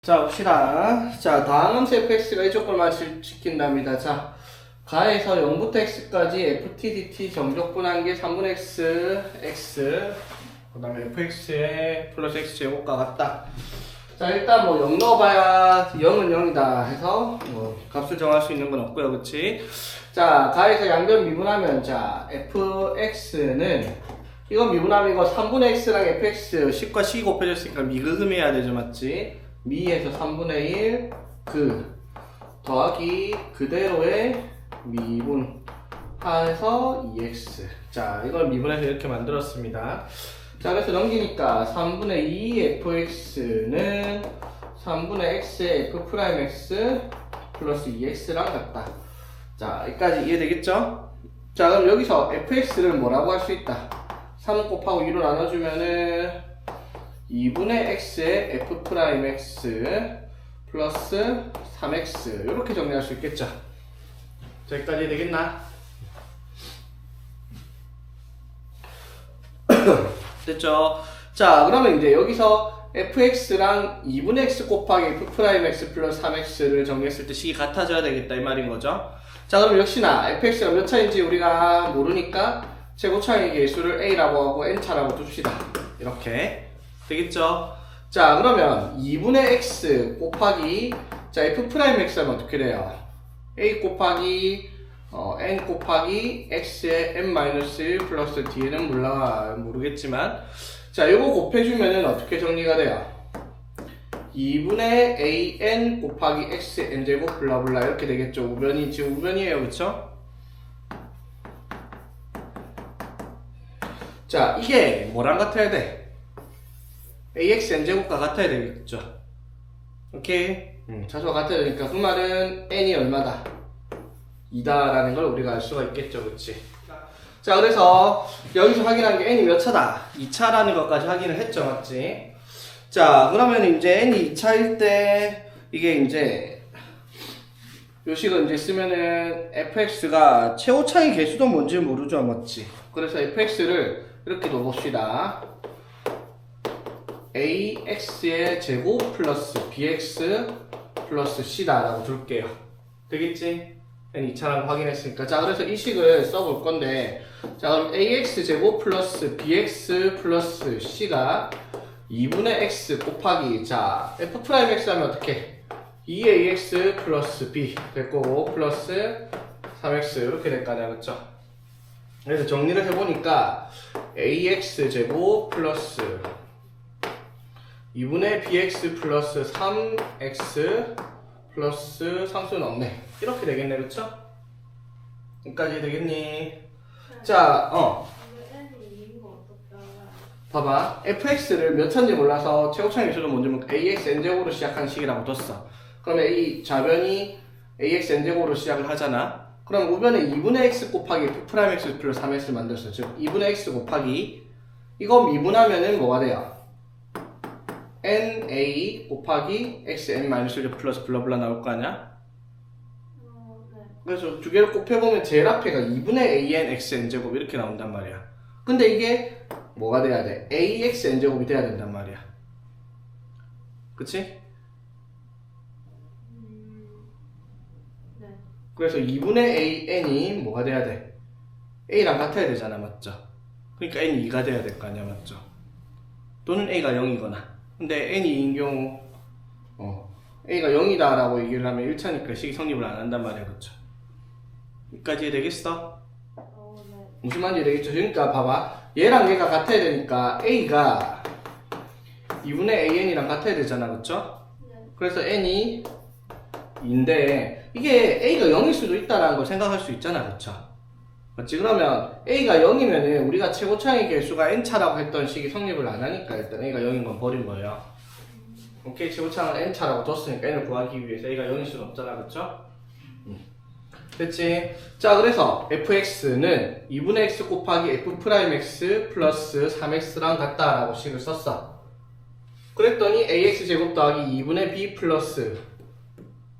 자, 봅시다. 자, 다항함수 fx가 이 조건만 지킨답니다. 자, 가에서 0부터 x까지 ft, dt 정적분한 게 3분의 x, 그 다음에 fx에 플러스 x제곱과 같다. 자, 일단 뭐 0 넣어봐야 0은 0이다 해서 뭐 값을 정할 수 있는 건 없고요. 그치? 자, 가에서 양변 미분하면 자, fx는 이건 미분하면 이거 3분의 x랑 fx 10과 10이 곱해졌으니까 미그금해야 되죠. 맞지? 미에서 3분의 1 더하기 그대로의 미분해서 2x. 자, 이걸 미분해서 이렇게 만들었습니다. 자, 그래서 넘기니까 3분의 2 fx는 3분의 x의 f'x 플러스 2x랑 같다. 자, 여기까지 이해되겠죠? 자, 그럼 여기서 fx를 뭐라고 할 수 있다? 3 곱하고 2로 나눠주면은 2분의 x의 f'x 플러스 3x 이렇게 정리할 수 있겠죠? 자, 여기까지 되겠나? 됐죠? 자, 그러면 이제 여기서 fx랑 2분의 x 곱하기 f'x 플러스 3x를 정리했을 때 식이 같아져야 되겠다 이 말인 거죠? 자, 그럼 역시나 fx가 몇 차인지 우리가 모르니까 최고차의 개수를 a라고 하고 n차라고 둡시다. 이렇게 되겠죠? 자, 그러면 2분의 x 곱하기 자, f'x 하면 어떻게 돼요? a 곱하기 n 곱하기 x의 n-1 플러스 d는 모르겠지만 자, 이거 곱해주면은 어떻게 정리가 돼요? 2분의 an 곱하기 x n제곱 블라블라 이렇게 되겠죠? 우변이 지금 우변이에요. 그쵸? 자, 이게 뭐랑 같아야 돼? ax n제곱과 같아야 되겠죠? 오케이? 자수가 같아야 되니까 그 말은 n이 얼마다? 2다라는 걸 우리가 알 수가 있겠죠? 그치? 자, 그래서 여기서 확인한 게 n이 몇 차다? 2차라는 것까지 확인을 했죠? 맞지? 자, 그러면 이제 n이 2차일 때 이게 이제 요식을 이제 쓰면은 fx가 최고차의 개수도 뭔지 모르죠? 맞지? 그래서 fx를 이렇게 넣어봅시다. ax의 제곱 플러스 bx 플러스 c다 라고 줄게요. 되겠지? n 2차라고 확인했으니까. 자, 그래서 이 식을 써볼 건데 자, 그럼 ax 제곱 플러스 bx 플러스 c가 2분의 x 곱하기 자, f'x 하면 어떻게? 2ax 플러스 b 될 거고 플러스 3x 이렇게 될 거 아니야. 그쵸? 그래서 정리를 해보니까 ax 제곱 플러스 2분의 bx 플러스 3x 플러스 상수는 없네. 이렇게 되겠네. 그쵸? 여기까지 되겠니? 자, 봐봐. fx를 몇 차인지 몰라서 최고차의 개수도 뭔지 모르고 ax n제곱으로 시작한 식이라고 뒀어. 그러면 이 좌변이 ax n제곱으로 시작을 하잖아. 그럼 우변에 2분의 x 곱하기 f'x 플러스 3x를 만들었어. 즉 2분의 x 곱하기 이거 미분하면은 뭐가 돼요? na 곱하기 xn-1 플러스 블라블라 나올 거 아니야? 네. 그래서 두 개를 곱해보면 제일 앞에가 2분의 an xn제곱 이렇게 나온단 말이야. 근데 이게 뭐가 돼야 돼? axn제곱이 돼야 된단 말이야. 그치? 네. 그래서 2분의 an이 뭐가 돼야 돼? a랑 같아야 되잖아. 맞죠? 그러니까 n이 2가 돼야 될 거 아니야. 맞죠? 또는 a가 0이거나. 근데 n이 2인 경우 a가 0이다 라고 얘기를 하면 1차니까 식이 성립을 안 한단 말이야. 그쵸? 여기까지 되겠어? 네. 무슨 말인지 되겠죠? 그러니까 봐봐, 얘랑 얘가 같아야 되니까 a가 2분의 an이랑 같아야 되잖아. 그쵸? 네. 그래서 n이 2인데 이게 a가 0일 수도 있다라는 걸 생각할 수 있잖아. 그쵸? 맞지? 그러면 a가 0이면은 우리가 최고차의 개수가 n차라고 했던 식이 성립을 안 하니까 일단 a가 0인 건 버린 거예요. 오케이, 최고차는 n차라고 뒀으니까 n을 구하기 위해서 a가 0일 수는 없잖아. 그쵸? 됐지? 자, 그래서 fx는 2분의 x 곱하기 f'x 플러스 3x랑 같다라고 식을 썼어. 그랬더니 ax 제곱 더하기 2분의 b 플러스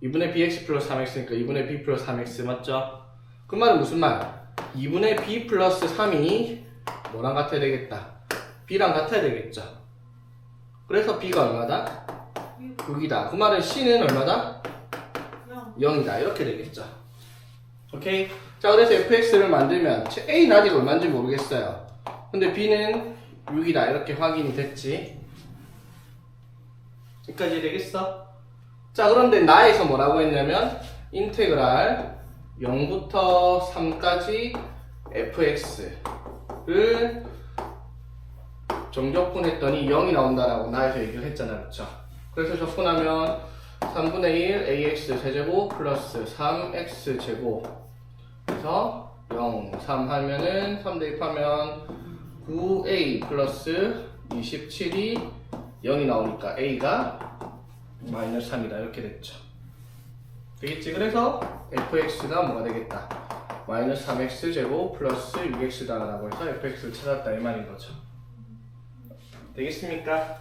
2분의 bx 플러스 3x니까 2분의 b 플러스 3x 맞죠? 그 말은 무슨 말? 2분의 b 플러스 3이 뭐랑 같아야 되겠다? b랑 같아야 되겠죠? 그래서 b가 얼마다? 6이다. 그 말은 C는 얼마다? 0. 0이다. 이렇게 되겠죠. 오케이? 자, 그래서 fx를 만들면 a는 아직 얼마인지 모르겠어요. 근데 b는 6이다. 이렇게 확인이 됐지. 여기까지 되겠어? 자, 그런데 나에서 뭐라고 했냐면 인테그랄 0부터 3까지 fx를 정적분했더니 0이 나온다라고 나에서 얘기를 했잖아. 그쵸? 그래서 적분하면 3분의 1 ax 세제곱 플러스 3x 제곱 그래서 0, 3 하면은 3 대입하면 9a 플러스 27이 0이 나오니까 a가 마이너스 3이다. 이렇게 됐죠. 되겠지? 그래서 fx가 뭐가 되겠다? 마이너스 3x 제곱 플러스 6x다 라고 해서 fx를 찾았다 이 말인 거죠. 되겠습니까?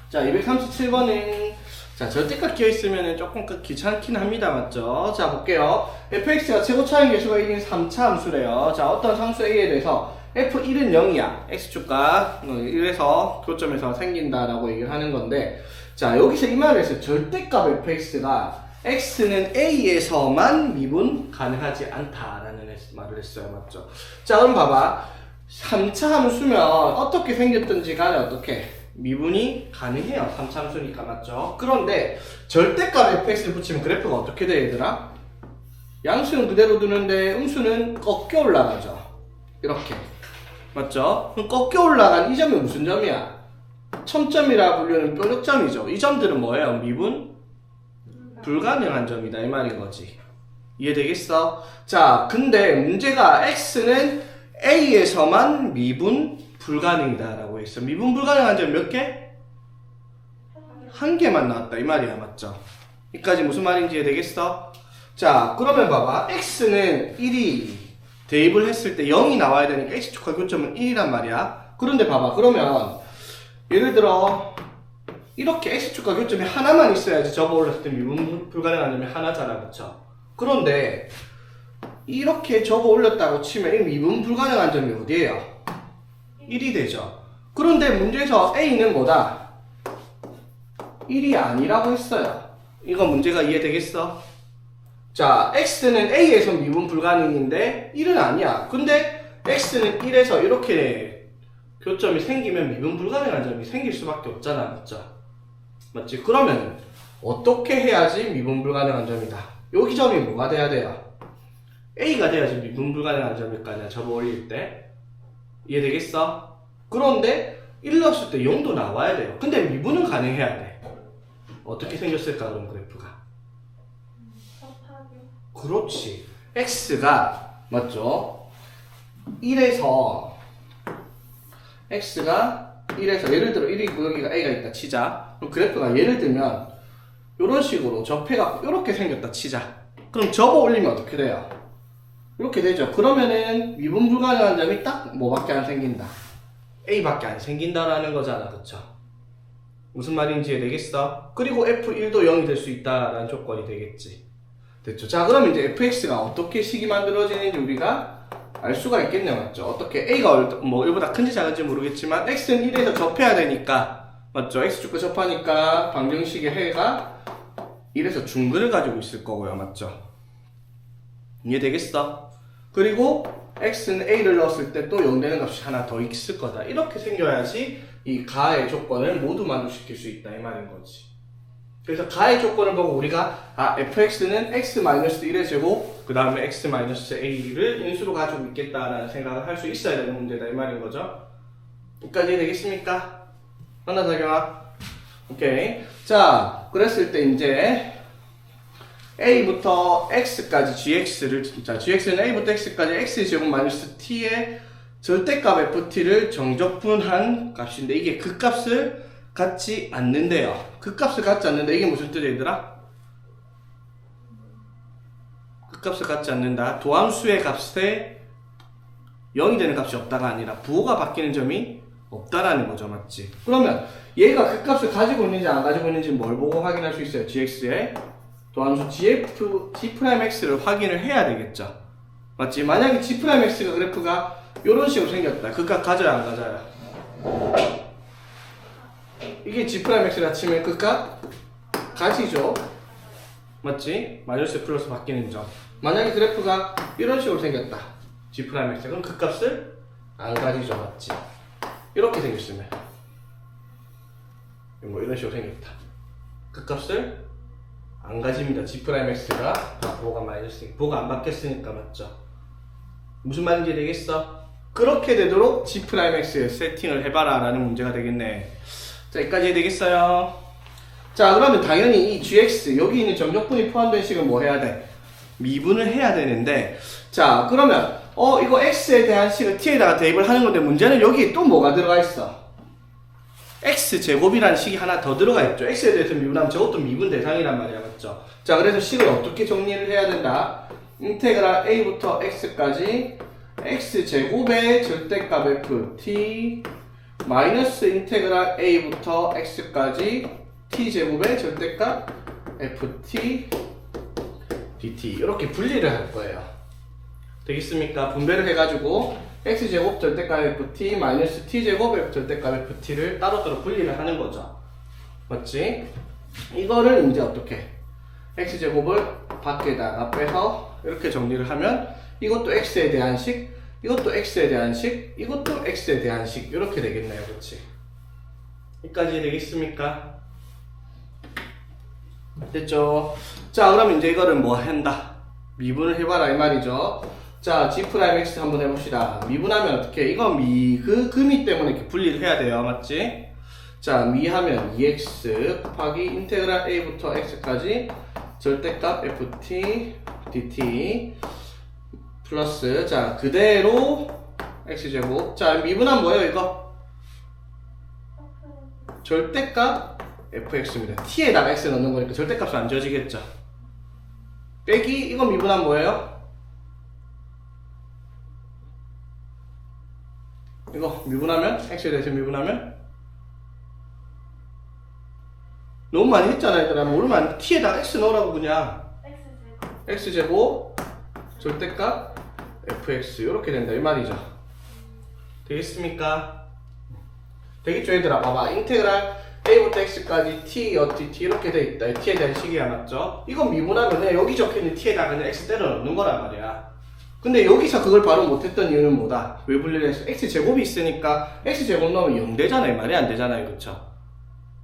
자, 237번은 자, 절대값 끼어있으면 조금 귀찮긴 합니다. 맞죠? 자, 볼게요. fx가 최고 차항 계수가 1인 3차 함수래요. 자, 어떤 상수 a에 대해서 f1은 0이야. x축과 1에서 교점에서 생긴다라고 얘기를 하는 건데 자, 여기서 이 말을 했어요. 절대값 fx가 x는 a에서만 미분 가능하지 않다라는 말을 했어요. 맞죠? 자, 그럼 봐봐. 3차 함수면 어떻게 생겼든지 간에 어떻게 미분이 가능해요. 3차 함수니까. 맞죠? 그런데 절대값 fx를 붙이면 그래프가 어떻게 돼 얘들아? 양수는 그대로 두는데 음수는 꺾여 올라가죠. 이렇게. 맞죠? 그럼 꺾여 올라간 이 점이 무슨 점이야? 첨점이라 불리는 뾰족점이죠. 이 점들은 뭐예요? 미분 불가능한 점이다 이 말인 거지. 이해되겠어? 자, 근데 문제가 x는 a에서만 미분 불가능이다 라고 했어. 미분 불가능한 점 몇 개? 한 개만 나왔다 이 말이야. 맞죠? 여기까지 무슨 말인지 이해되겠어? 자, 그러면 봐봐. x는 1이 대입을 했을 때 0이 나와야 되니까 x축과 교점은 1이란 말이야. 그런데 봐봐. 그러면 예를 들어 이렇게 x축과 교점이 하나만 있어야지 접어 올렸을 때 미분 불가능한 점이 하나잖아. 그쵸? 그런데 이렇게 접어 올렸다고 치면 이 미분 불가능한 점이 어디예요? 1이 되죠. 그런데 문제에서 a는 뭐다? 1이 아니라고 했어요. 이거 문제가 이해되겠어? 자, x는 a에서 미분 불가능인데 1은 아니야. 근데 x는 1에서 이렇게 교점이 생기면 미분 불가능한 점이 생길 수밖에 없잖아. 맞죠? 맞지? 그러면 어떻게 해야지 미분 불가능한 점이다? 여기 점이 뭐가 돼야 돼요? a가 돼야지 미분 불가능한 점일 거 아니야. 접어 올릴 때. 이해되겠어? 그런데 1 넣었을 때 0도 나와야 돼요. 근데 미분은 가능해야 돼. 어떻게 생겼을까 그럼 그래프가? 그렇지. x가 맞죠? 1에서 x가 1에서 예를 들어 1이 여기가 a가 있다 치자. 그럼 그래프가 예를 들면 이런 식으로 접해갖고 이렇게 생겼다 치자. 그럼 접어 올리면 어떻게 돼요? 이렇게 되죠. 그러면은 미분 불가능한 점이 딱 뭐밖에 안 생긴다? a밖에 안 생긴다라는 거잖아. 그쵸? 무슨 말인지 이해되겠어? 그리고 f1도 0이 될 수 있다라는 조건이 되겠지. 됐죠? 자, 그럼 이제 fx가 어떻게 식이 만들어지는지 우리가 알 수가 있겠네. 맞죠? 어떻게 a가 뭐 1보다 큰지 작은지 모르겠지만 x는 1에서 접해야 되니까 맞죠? x축과 접하니까 방정식의 해가 1에서 중근을 가지고 있을 거고요. 맞죠? 이해되겠어? 그리고 x는 a를 넣었을 때 또 0 되는 값이 하나 더 있을 거다. 이렇게 생겨야지 이 가의 조건을 모두 만족시킬 수 있다 이 말인 거지. 그래서 가의 조건을 보고 우리가 fx는 x-1의 제곱 그 다음에 x-a를 인수로 가지고 있겠다라는 생각을 할 수 있어야 되는 문제다 이 말인 거죠. 여기까지 되겠습니까? 하나 작용아. 오케이. 자, 그랬을 때 이제 a부터 x까지 gx를 자 gx는 a부터 x까지 x제곱 마이너스 t의 절대값 ft를 정적분한 값인데 이게 그 값을 갖지 않는데요. 그 값을 갖지 않는다. 이게 무슨 뜻이야 얘들아? 그 값을 갖지 않는다. 도함수의 값에 0이 되는 값이 없다가 아니라 부호가 바뀌는 점이 없다라는 거죠. 맞지? 그러면 얘가 그 값을 가지고 있는지 안 가지고 있는지 뭘 보고 확인할 수 있어요? gx의 도함수 g'x를 확인을 해야 되겠죠. 맞지? 만약에 g'x가 그래프가 이런 식으로 생겼다. 그 값 가져야 안 가져야? 이게 G'X라 치면 그 값 가지죠. 맞지? 마이너스 플러스 바뀌는 점. 만약에 그래프가 이런 식으로 생겼다. G'X. 그럼 그 값을 안 가지죠. 맞지? 이렇게 생겼으면. 뭐 이런 식으로 생겼다. 그 값을 안 가집니다. G'X가 보가 마이너스, 보가 안 바뀌었으니까 맞죠? 무슨 말인지 되겠어? 그렇게 되도록 G'X에 세팅을 해봐라 라는 문제가 되겠네. 자, 여기까지 되겠어요? 자, 그러면 당연히 이 GX, 여기 있는 정적분이 포함된 식은 뭐 해야 돼? 미분을 해야 되는데, 자, 그러면 이거 X에 대한 식을 T에다가 대입을 하는 건데, 문제는 여기 또 뭐가 들어가 있어? X제곱이라는 식이 하나 더 들어가 있죠. X에 대해서 미분하면 저것도 미분 대상이란 말이야. 맞죠? 자, 그래서 식을 어떻게 정리를 해야 된다? 인테그랄 A부터 X까지 X제곱의 절대값 FT 마이너스 인테그랄 A부터 X까지 T제곱의 절대값 FT dt 이렇게 분리를 할 거예요. 되겠습니까? 분배를 해가지고 X제곱 절대값 FT 마이너스 T제곱 절대값 FT를 따로따로 분리를 하는 거죠. 맞지? 이거를 이제 어떻게 X제곱을 밖에다가 빼서 이렇게 정리를 하면 이것도 X에 대한 식, 이것도 X에 대한 식, 이것도 X에 대한 식 이렇게 되겠네요. 그렇지? 여기까지 되겠습니까? 됐죠? 자, 그럼 이제 이거를 뭐 한다? 미분을 해봐라 이 말이죠. 자, G'X 한번 해봅시다. 미분하면 어떻게? 이거 금이 때문에 이렇게 분리를 해야 돼요. 맞지? 자, 미하면 2x 곱하기 인테그랄 a부터 x까지 절대값 ft dt 플러스 자 그대로 x제곱. 자, 미분하면 뭐예요 이거? 절대값 fx입니다. t에다가 x 넣는 거니까 절대값은 안 지워지겠죠. 빼기 이거 미분하면 뭐예요? 이거 미분하면 x에 대해서 미분하면 너무 많이 했잖아 얘들아. 모르면 t에다가 x 넣으라고 그냥. x제곱 절대값 fx 이렇게 된다 이 말이죠. 되겠습니까? 되겠죠 얘들아. 봐봐 인테그랄 a부터 x까지 t dt 이렇게 돼 있다. t에 대한 식이야. 맞죠? 이거 미분하면 그냥 여기 적혀있는 t에다가 그냥 x 때려 넣는 거란 말이야. 근데 여기서 그걸 바로 못했던 이유는 뭐다? 왜 분리를 했어? x제곱이 있으니까 x제곱 넣으면 0 되잖아요. 말이 안 되잖아요. 그쵸?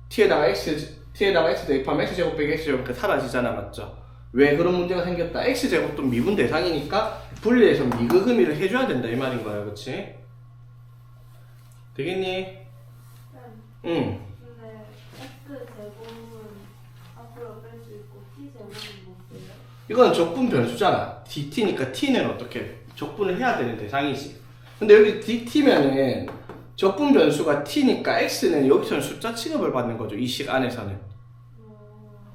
t에다가 x 대입하면 x제곱 빼기 x제곱 사라지잖아. 맞죠? 왜 그런 문제가 생겼다? x제곱도 미분 대상이니까 분리해서 미그금이를 해줘야 된다 이 말인 거야. 그치? 되겠니? 응. 근데 X제곱은 앞으로 뺄 수 있고 T제곱은 못 빼요? 이건 적분 변수잖아. dt니까 t는 어떻게 적분을 해야 되는 대상이지. 근데 여기 dt면은 적분 변수가 t니까 x는 여기서는 숫자 취급을 받는 거죠. 이 식 안에서는.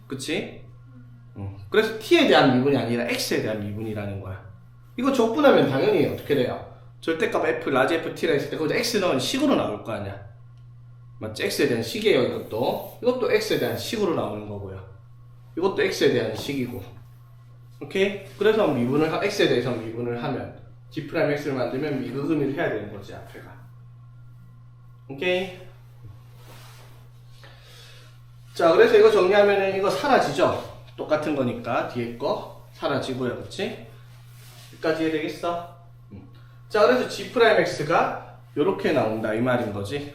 그치? 그래서 t에 대한 미분이 아니라 x에 대한 미분이라는 거야. 이거 적분하면 당연히 어떻게 돼요? 절대값 f, 라지 ft라 했을 때 거기다 x 넣으면 식으로 나올 거 아니야. 맞지? x에 대한 식이에요. 이것도 x에 대한 식으로 나오는 거고요. 이것도 x에 대한 식이고. 오케이? 그래서 x에 대해서 미분을 하면 G'X를 만들면 미그금을 해야 되는 거지 앞에가. 오케이? 자, 그래서 이거 정리하면은 이거 사라지죠? 똑같은 거니까 뒤에 거 사라지고요. 그치? 여기까지 이해되겠어? 자, 그래서 G'X가 요렇게 나온다 이 말인 거지.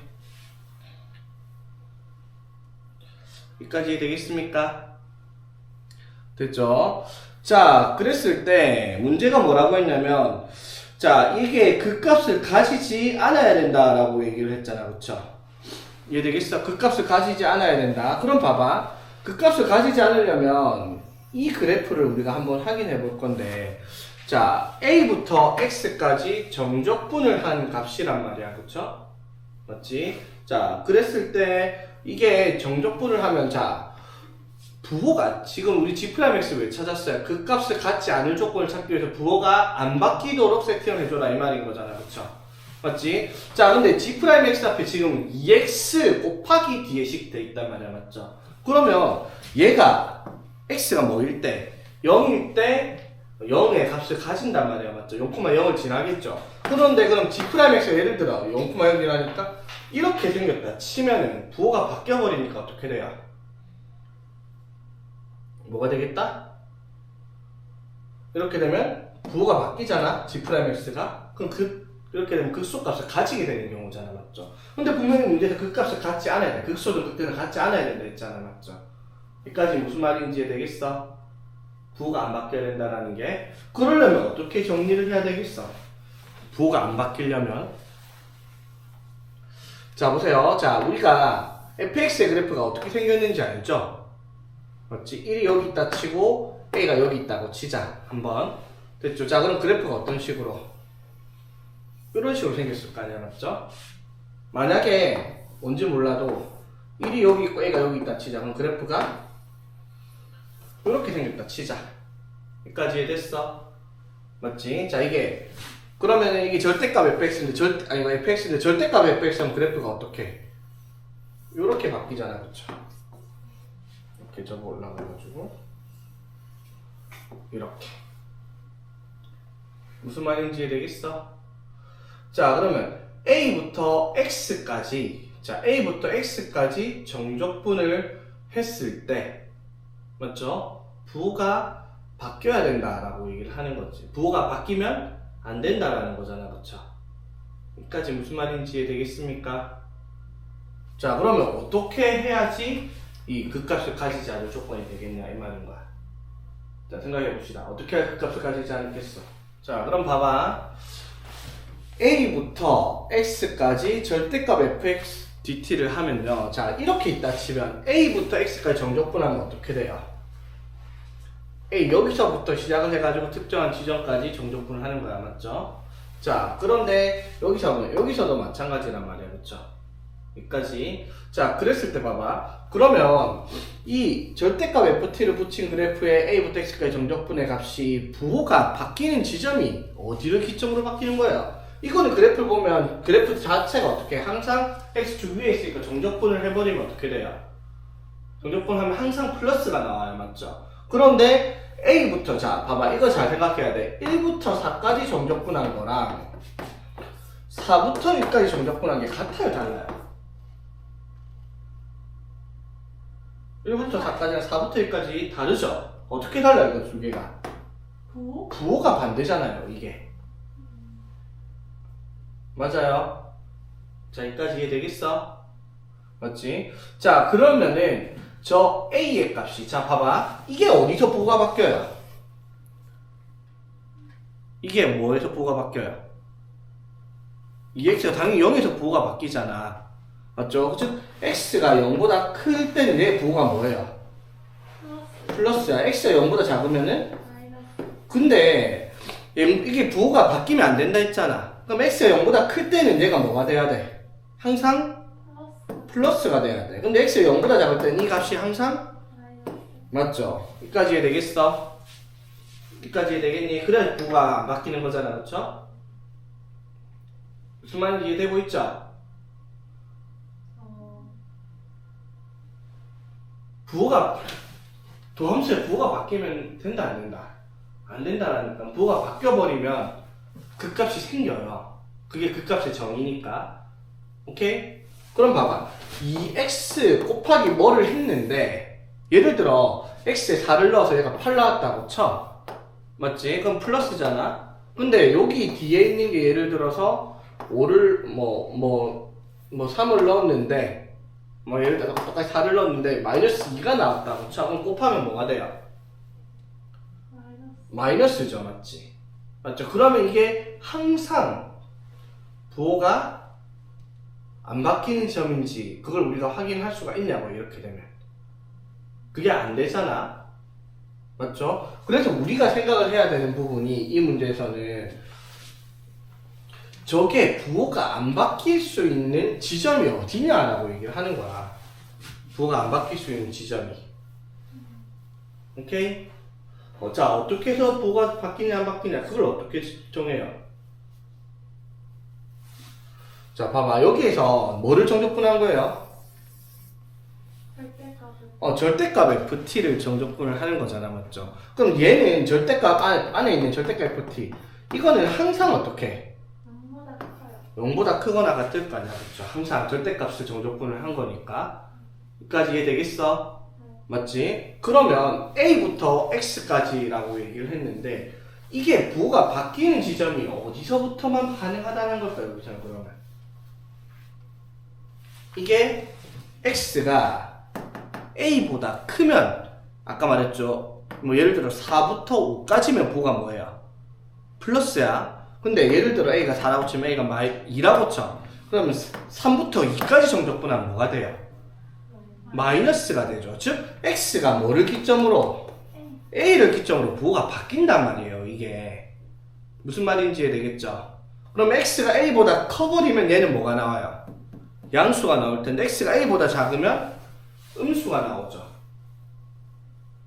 여기까지 이해되겠습니까? 됐죠? 자, 그랬을 때 문제가 뭐라고 했냐면 자, 이게 그 값을 가지지 않아야 된다라고 얘기를 했잖아. 그쵸? 이해되겠어? 그 값을 가지지 않아야 된다. 그럼 봐봐. 그 값을 가지지 않으려면 이 그래프를 우리가 한번 확인해 볼 건데 자, a부터 x까지 정적분을 한 값이란 말이야. 그쵸? 맞지? 자, 그랬을 때 이게 정적분을 하면 자, 부호가 지금 우리 G'X 왜 찾았어요? 그 값을 갖지 않을 조건을 찾기 위해서 부호가 안 바뀌도록 세팅을 해줘라 이 말인 거잖아. 그쵸? 맞지? 자, 근데 G'X 앞에 지금 2x 곱하기 뒤에 식 돼 있단 말이야. 맞죠? 그러면 얘가 x가 뭐일 때? 0일 때 0의 값을 가진단 말이야. 맞죠? 0,0을 지나겠죠? 그런데 그럼 G'X가 예를 들어 0,0 지나니까 이렇게 생겼다 치면은 부호가 바뀌어버리니까 어떻게 돼요? 뭐가 되겠다? 이렇게 되면 부호가 바뀌잖아 G'X가. 그럼 이렇게 되면 극소값을 가지게 되는 경우잖아, 맞죠? 근데 분명히 문제에서 극값을 갖지 않아야 돼. 극소든 극대는 갖지 않아야 된다 했잖아, 맞죠? 여기까지 무슨 말인지 이해되겠어? 부호가 안 바뀌어야 된다라는 게. 그러려면 어떻게 정리를 해야 되겠어? 부호가 안 바뀌려면, 자 보세요. 자 우리가 fx의 그래프가 어떻게 생겼는지 알죠? 맞지? 1이 여기 있다 치고 a가 여기 있다고 치자. 한번 됐죠? 자 그럼 그래프가 어떤 식으로? 이런 식으로 생겼을 거 아니야, 맞죠? 만약에 뭔지 몰라도 1이 여기 있고 a가 여기 있다 치자. 그럼 그래프가 이렇게 생겼다 치자. 여기까지 이해됐어? 맞지? 자 이게 그러면 이게 절대값 fx인데 fx인데 절대값 fx 하면 그래프가 어떻게? 요렇게 바뀌잖아, 그쵸? 이렇게 접어 올라가가지고 이렇게. 무슨 말인지 이해되겠어? 자 그러면 a부터 x까지, 자 a부터 x까지 정적분을 했을 때, 맞죠? 부호가 바뀌어야 된다라고 얘기를 하는 거지. 부호가 바뀌면 안 된다라는 거잖아, 그쵸? 여기까지 무슨 말인지 이해되겠습니까? 자 그러면 어떻게 해야지 이 극값을 가지지 않을 조건이 되겠냐 이 말인 거야. 자 생각해 봅시다. 어떻게 해야 극값을 가지지 않겠어? 자 그럼 봐봐. a부터 x까지 절대값 fx dt를 하면요, 자 이렇게 있다 치면 a부터 x까지 정적분하면 어떻게 돼요? A 여기서부터 시작을 해가지고 특정한 지점까지 정적분을 하는 거야, 맞죠? 자 그런데 여기서도 마찬가지란 말이야, 그쵸? 여기까지. 자 그랬을 때 봐봐. 그러면 이 절대값 ft를 붙인 그래프의 a부터 x까지 정적분의 값이 부호가 바뀌는 지점이 어디를 기점으로 바뀌는 거예요? 이거는 그래프를 보면 그래프 자체가 어떻게 항상 x축 위에 있으니까 정적분을 해버리면 어떻게 돼요? 정적분 하면 항상 플러스가 나와요, 맞죠? 그런데 a부터, 자 봐봐, 이거 잘 생각해야 돼. 1부터 4까지 정적분한 거랑 4부터 1까지 정적분한 게 같아요, 달라요? 1부터 4까지랑 4부터 1까지 다르죠? 어떻게 달라요, 이거 두 개가? 부호? 부호가 반대잖아요, 이게. 맞아요? 자, 여기까지 이해되겠어? 맞지? 자, 그러면은 저 a의 값이, 자 봐봐, 이게 어디서 부호가 바뀌어요? 이게 뭐에서 부호가 바뀌어요? 이 x가 당연히 0에서 부호가 바뀌잖아, 맞죠? 즉 x가 0보다 클 때는 얘 부호가 뭐예요? 플러스야. x가 0보다 작으면은? 마이너스. 근데 이게 부호가 바뀌면 안 된다 했잖아. 그럼 x가 0보다 클 때는 얘가 뭐가 돼야 돼? 항상 플러스. 플러스가 돼야 돼. 근데 x가 0보다 작을 때는 이 값이 항상 마이너스. 맞죠? 여기까지 이해되겠어? 여기까지 이해되겠니? 그래야 부호가 안 바뀌는 거잖아, 그쵸? 무슨 말인지 이해되고 있죠? 부호가, 도함수의 부호가 바뀌면 된다, 안 된다? 안 된다라니까. 부호가 바뀌어버리면 극값이 생겨요. 그게 극값의 정의니까. 오케이? 그럼 봐봐. 이 x 곱하기 뭐를 했는데, 예를 들어 x에 4를 넣어서 얘가 8 나왔다고 쳐. 맞지? 그럼 플러스잖아? 근데 여기 뒤에 있는 게 예를 들어서 5를 3을 넣었는데, 예를 들어 똑같이 4를 넣었는데 마이너스 2가 나왔다고 쳐. 그럼 곱하면 뭐가 돼요? 마이너스. 마이너스죠, 맞지? 맞죠? 그러면 이게 항상 부호가 안 바뀌는 점인지 그걸 우리가 확인할 수가 있냐고, 이렇게 되면. 그게 안 되잖아, 맞죠? 그래서 우리가 생각을 해야 되는 부분이 이 문제에서는 저게 부호가 안 바뀔 수 있는 지점이 어디냐라고 얘기를 하는 거야. 부호가 안 바뀔 수 있는 지점이. 오케이? 자, 어떻게 해서 부호가 바뀌냐 안 바뀌냐 그걸 어떻게 정해요? 자, 봐봐. 여기에서 뭐를 정적분한 거예요? 절대값은. 절대값 ft를 정적분을 하는 거잖아, 맞죠? 그럼 얘는 절대값 안에 있는 절대값 ft, 이거는 항상 어떻게? 0보다 커요. 0보다 크거나 같을 거 아니야. 그쵸? 항상 절대값을 정적분을 한 거니까. 여기까지 이해되겠어? 맞지? 그러면 A부터 X까지라고 얘기를 했는데 이게 부호가 바뀌는 지점이 어디서부터만 가능하다는 걸까요? 여기서는 그러면 이게 X가 A보다 크면 아까 말했죠. 뭐 예를 들어 4부터 5까지면 부호가 뭐예요? 플러스야. 근데 예를 들어 A가 4라고 치면 A가 2라고 쳐. 그러면 3부터 2까지 정적분하면 뭐가 돼요? 마이너스가 되죠. 즉 X가 뭐를 기점으로? A를 기점으로 부호가 바뀐단 말이에요. 이게 무슨 말인지 이해되겠죠? 그럼 X가 A보다 커버리면 얘는 뭐가 나와요? 양수가 나올 텐데 X가 A보다 작으면 음수가 나오죠.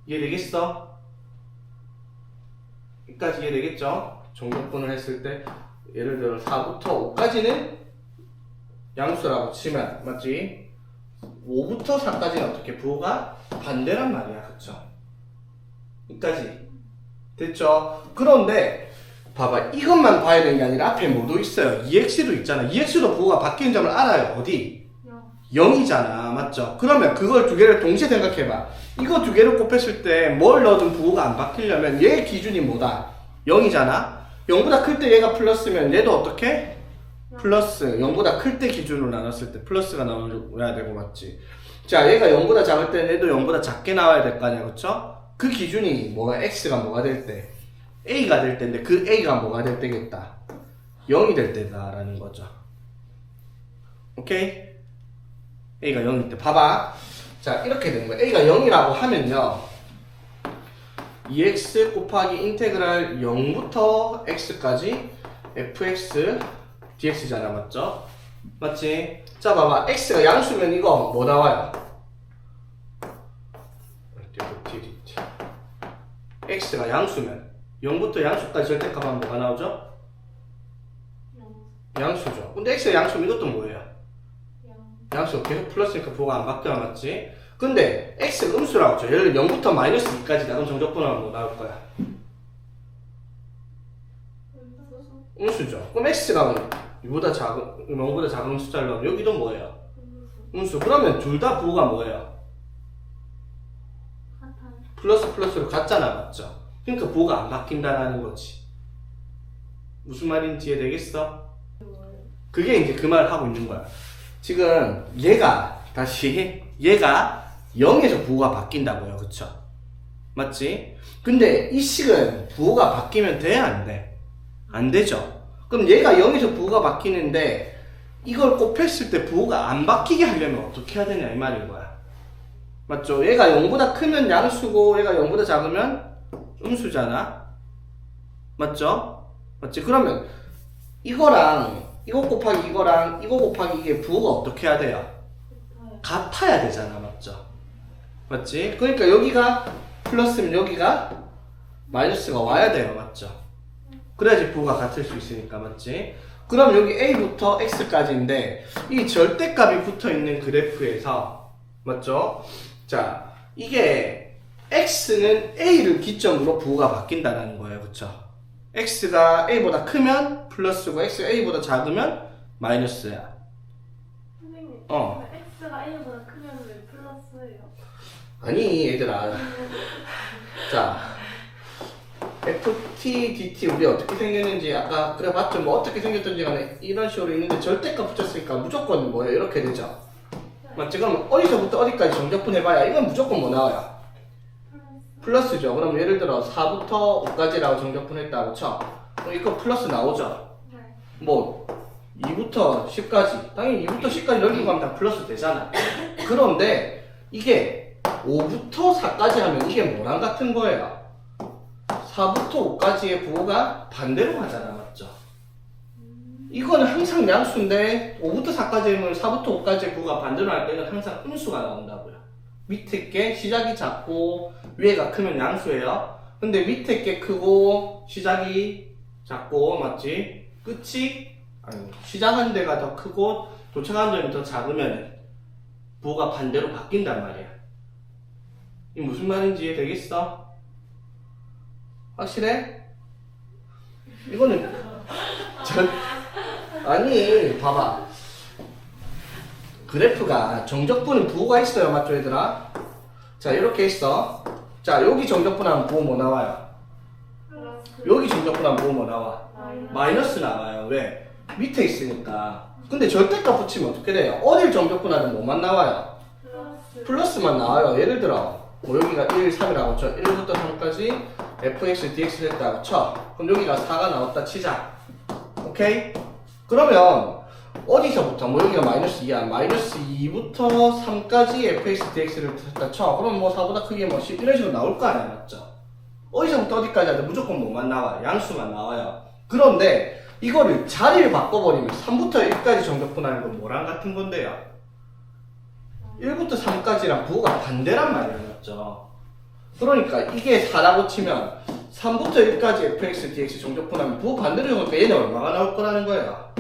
이해되겠어? 여기까지 이해되겠죠? 정적분을 했을 때 예를 들어 4부터 5까지는 양수라고 치면 맞지? 5부터 4까지는 어떻게 부호가 반대란 말이야. 그쵸? 여기까지 됐죠? 그런데 봐봐, 이것만 봐야 되는 게 아니라 앞에 뭐도 있어요. EX도 있잖아. EX도 부호가 바뀌는 점을 알아요. 어디? 0이잖아. 맞죠? 그러면 그걸 두 개를 동시에 생각해봐. 이거 두 개를 곱했을 때 뭘 넣어도 부호가 안 바뀌려면 얘 기준이 뭐다? 0이잖아? 0보다 클 때 얘가 플러스면 얘도 어떻게? 플러스. 0보다 클 때 기준으로 나눴을 때 플러스가 나와야 되고 맞지? 자, 얘가 0보다 작을 때는 얘도 0보다 작게 나와야 될 거 아니야. 그쵸? 그 기준이 뭐가 X가 뭐가 될 때? A가 될 때인데 그 A가 뭐가 될 때겠다? 0이 될 때다라는 거죠. 오케이? A가 0일 때 봐봐. 자, 이렇게 되는 거야. A가 0이라고 하면요 2x 곱하기 인테그랄 0부터 x까지 fx dx잖아. 맞죠? 맞지? 자, 봐봐. x가 양수면 이거 뭐 나와요? x가 양수면 0부터 양수까지 절대값하면 뭐가 나오죠? 양수죠. 근데 x가 양수면 이것도 뭐예요? 양수 계속 플러스니까 부호가 안 바뀌어. 맞지? 근데 x가 음수라고 했죠. 예를 들어 0부터 마이너스 2까지 나가면 정적분하면 뭐 나올 거야? 음수죠. 그럼 x가 0보다 작은 숫자를 넣으면 여기도 뭐예요? 음수. 그러면 둘 다 부호가 뭐예요? 플러스 플러스로 같잖아. 맞죠? 그러니까 부호가 안 바뀐다라는 거지. 무슨 말인지 이해되겠어? 그게 이제 그 말을 하고 있는 거야. 지금 얘가 0에서 부호가 바뀐다고요. 그쵸? 맞지? 근데 이 식은 부호가 바뀌면 돼야 안 돼? 안 되죠? 그럼 얘가 0에서 부호가 바뀌는데 이걸 곱했을 때 부호가 안 바뀌게 하려면 어떻게 해야 되냐 이 말인 거야. 맞죠? 얘가 0보다 크면 양수고 얘가 0보다 작으면 음수잖아. 맞죠? 맞지? 그러면 이거랑 이거 곱하기 이거랑 이거 곱하기 이게 부호가 어떻게 해야 돼요? 같아야 되잖아. 맞죠? 맞지? 그러니까 여기가 플러스면 여기가 마이너스가 와야 돼요. 맞죠? 그래야지 부호가 같을 수 있으니까. 맞지? 그럼 여기 A부터 X까지인데 이 절대값이 붙어있는 그래프에서 맞죠? 자, 이게 X는 A를 기점으로 부호가 바뀐다는 거예요. 그쵸? X가 A보다 크면 플러스고 X가 A보다 작으면 마이너스야. 선생님, 어. X가 A보다 크면 왜 플러스예요? 아니 얘들아. 자, FT, DT 우리 어떻게 생겼는지 아까 그래 봤죠? 뭐 어떻게 생겼던지 간에 이런 식으로 있는데 절대값 붙였으니까 무조건 뭐예요? 이렇게 되죠? 맞지? 그럼 어디서부터 어디까지 정적분 해봐야 이건 무조건 뭐 나와요? 플러스죠. 그럼 예를 들어 4부터 5까지라고 정적분했다고 쳐. 그럼 이거 플러스 나오죠? 네. 뭐 2부터 10까지 당연히 2부터 10까지 넓히고 가면 다 플러스 되잖아. 그런데 이게 5부터 4까지 하면 이게 뭐랑 같은 거예요? 4부터 5까지의 부호가 반대로 가잖아. 맞죠? 이거는 항상 양수인데 5부터 4까지 하면 4부터 5까지의 부호가 반대로 할 때는 항상 음수가 나온다고요. 밑에 게 시작이 작고 위에가 크면 양수예요. 근데 밑에 게 크고 시작이 작고 맞지? 끝이 아니 시작한 데가 더 크고 도착한 점이 더 작으면 부호가 반대로 바뀐단 말이야. 이게 무슨 말인지 이해되겠어? 확실해? 이거는 아니 봐봐, 그래프가 정적분은 부호가 있어요, 맞죠 얘들아? 자 이렇게 있어. 자 여기 정적분하면 부호 뭐 나와요? 플러스 여기 정적분하면 부호 뭐 나와? 마이너스 마이너스 나와요. 왜? 밑에 있으니까. 근데 절대값 붙이면 어떻게 돼요? 어딜 정적분하면 뭐만 나와요? 플러스 플러스만 나와요. 예를 들어 뭐 여기가 1, 3이라고 쳐. 1부터 3까지 fx, dx 됐다고 쳐. 그럼 여기가 4가 나왔다 치자. 오케이? 그러면 어디서부터? 뭐 여기가 마이너스 2야. 마이너스 2부터 3까지 fx, dx를 됐다 쳐. 그럼 뭐 4보다 크게 뭐 10 이런 식으로 나올 거 아니야, 맞죠? 어디서부터 어디까지 하든 무조건 뭐만 나와요? 양수만 나와요. 그런데 이거를 자리를 바꿔버리면 3부터 1까지 정적분하는 건 뭐랑 같은 건데요? 1부터 3까지랑 부호가 반대란 말이에요, 맞죠? 그러니까 이게 4라고 치면 3부터 1까지 fx, dx 정적분하면 부호 반대로 적으니까 얘는 얼마가 나올 거라는 거예요?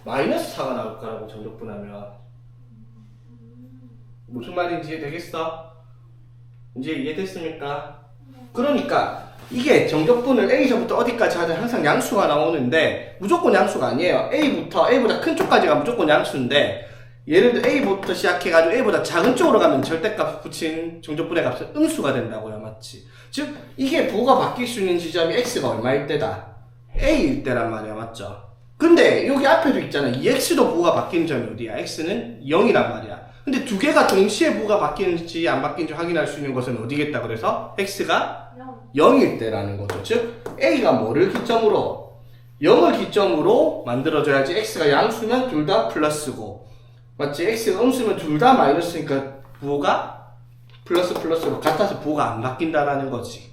마이너스 4가 나올 거라고 정적분하면. 무슨 말인지 이해되겠어? 이제 이해됐습니까? 그러니까 이게 정적분을 A서부터 어디까지 하든 항상 양수가 나오는데 무조건 양수가 아니에요. A보다 큰 쪽까지가 무조건 양수인데 예를 들어 A부터 시작해가지고 A보다 작은 쪽으로 가면 절대값 붙인 정적분의 값은 음수가 된다고요, 맞지? 즉 이게 부호가 바뀔 수 있는 지점이 X가 얼마일 때다? A일 때란 말이야, 맞죠? 근데 여기 앞에도 있잖아. 이 X도 부호가 바뀌는 점이 어디야? X는 0이란 말이야. 근데 두 개가 동시에 부호가 바뀌는지 안 바뀌는지 확인할 수 있는 것은 어디겠다 그래서? X가 0일 때라는 거죠. 즉 A가 뭐를 기점으로? 0을 기점으로 만들어줘야지. X가 양수면 둘 다 플러스고, 맞지? X가 음수면 둘 다 마이너스니까 부호가 플러스로 같아서 부호가 안 바뀐다라는 거지.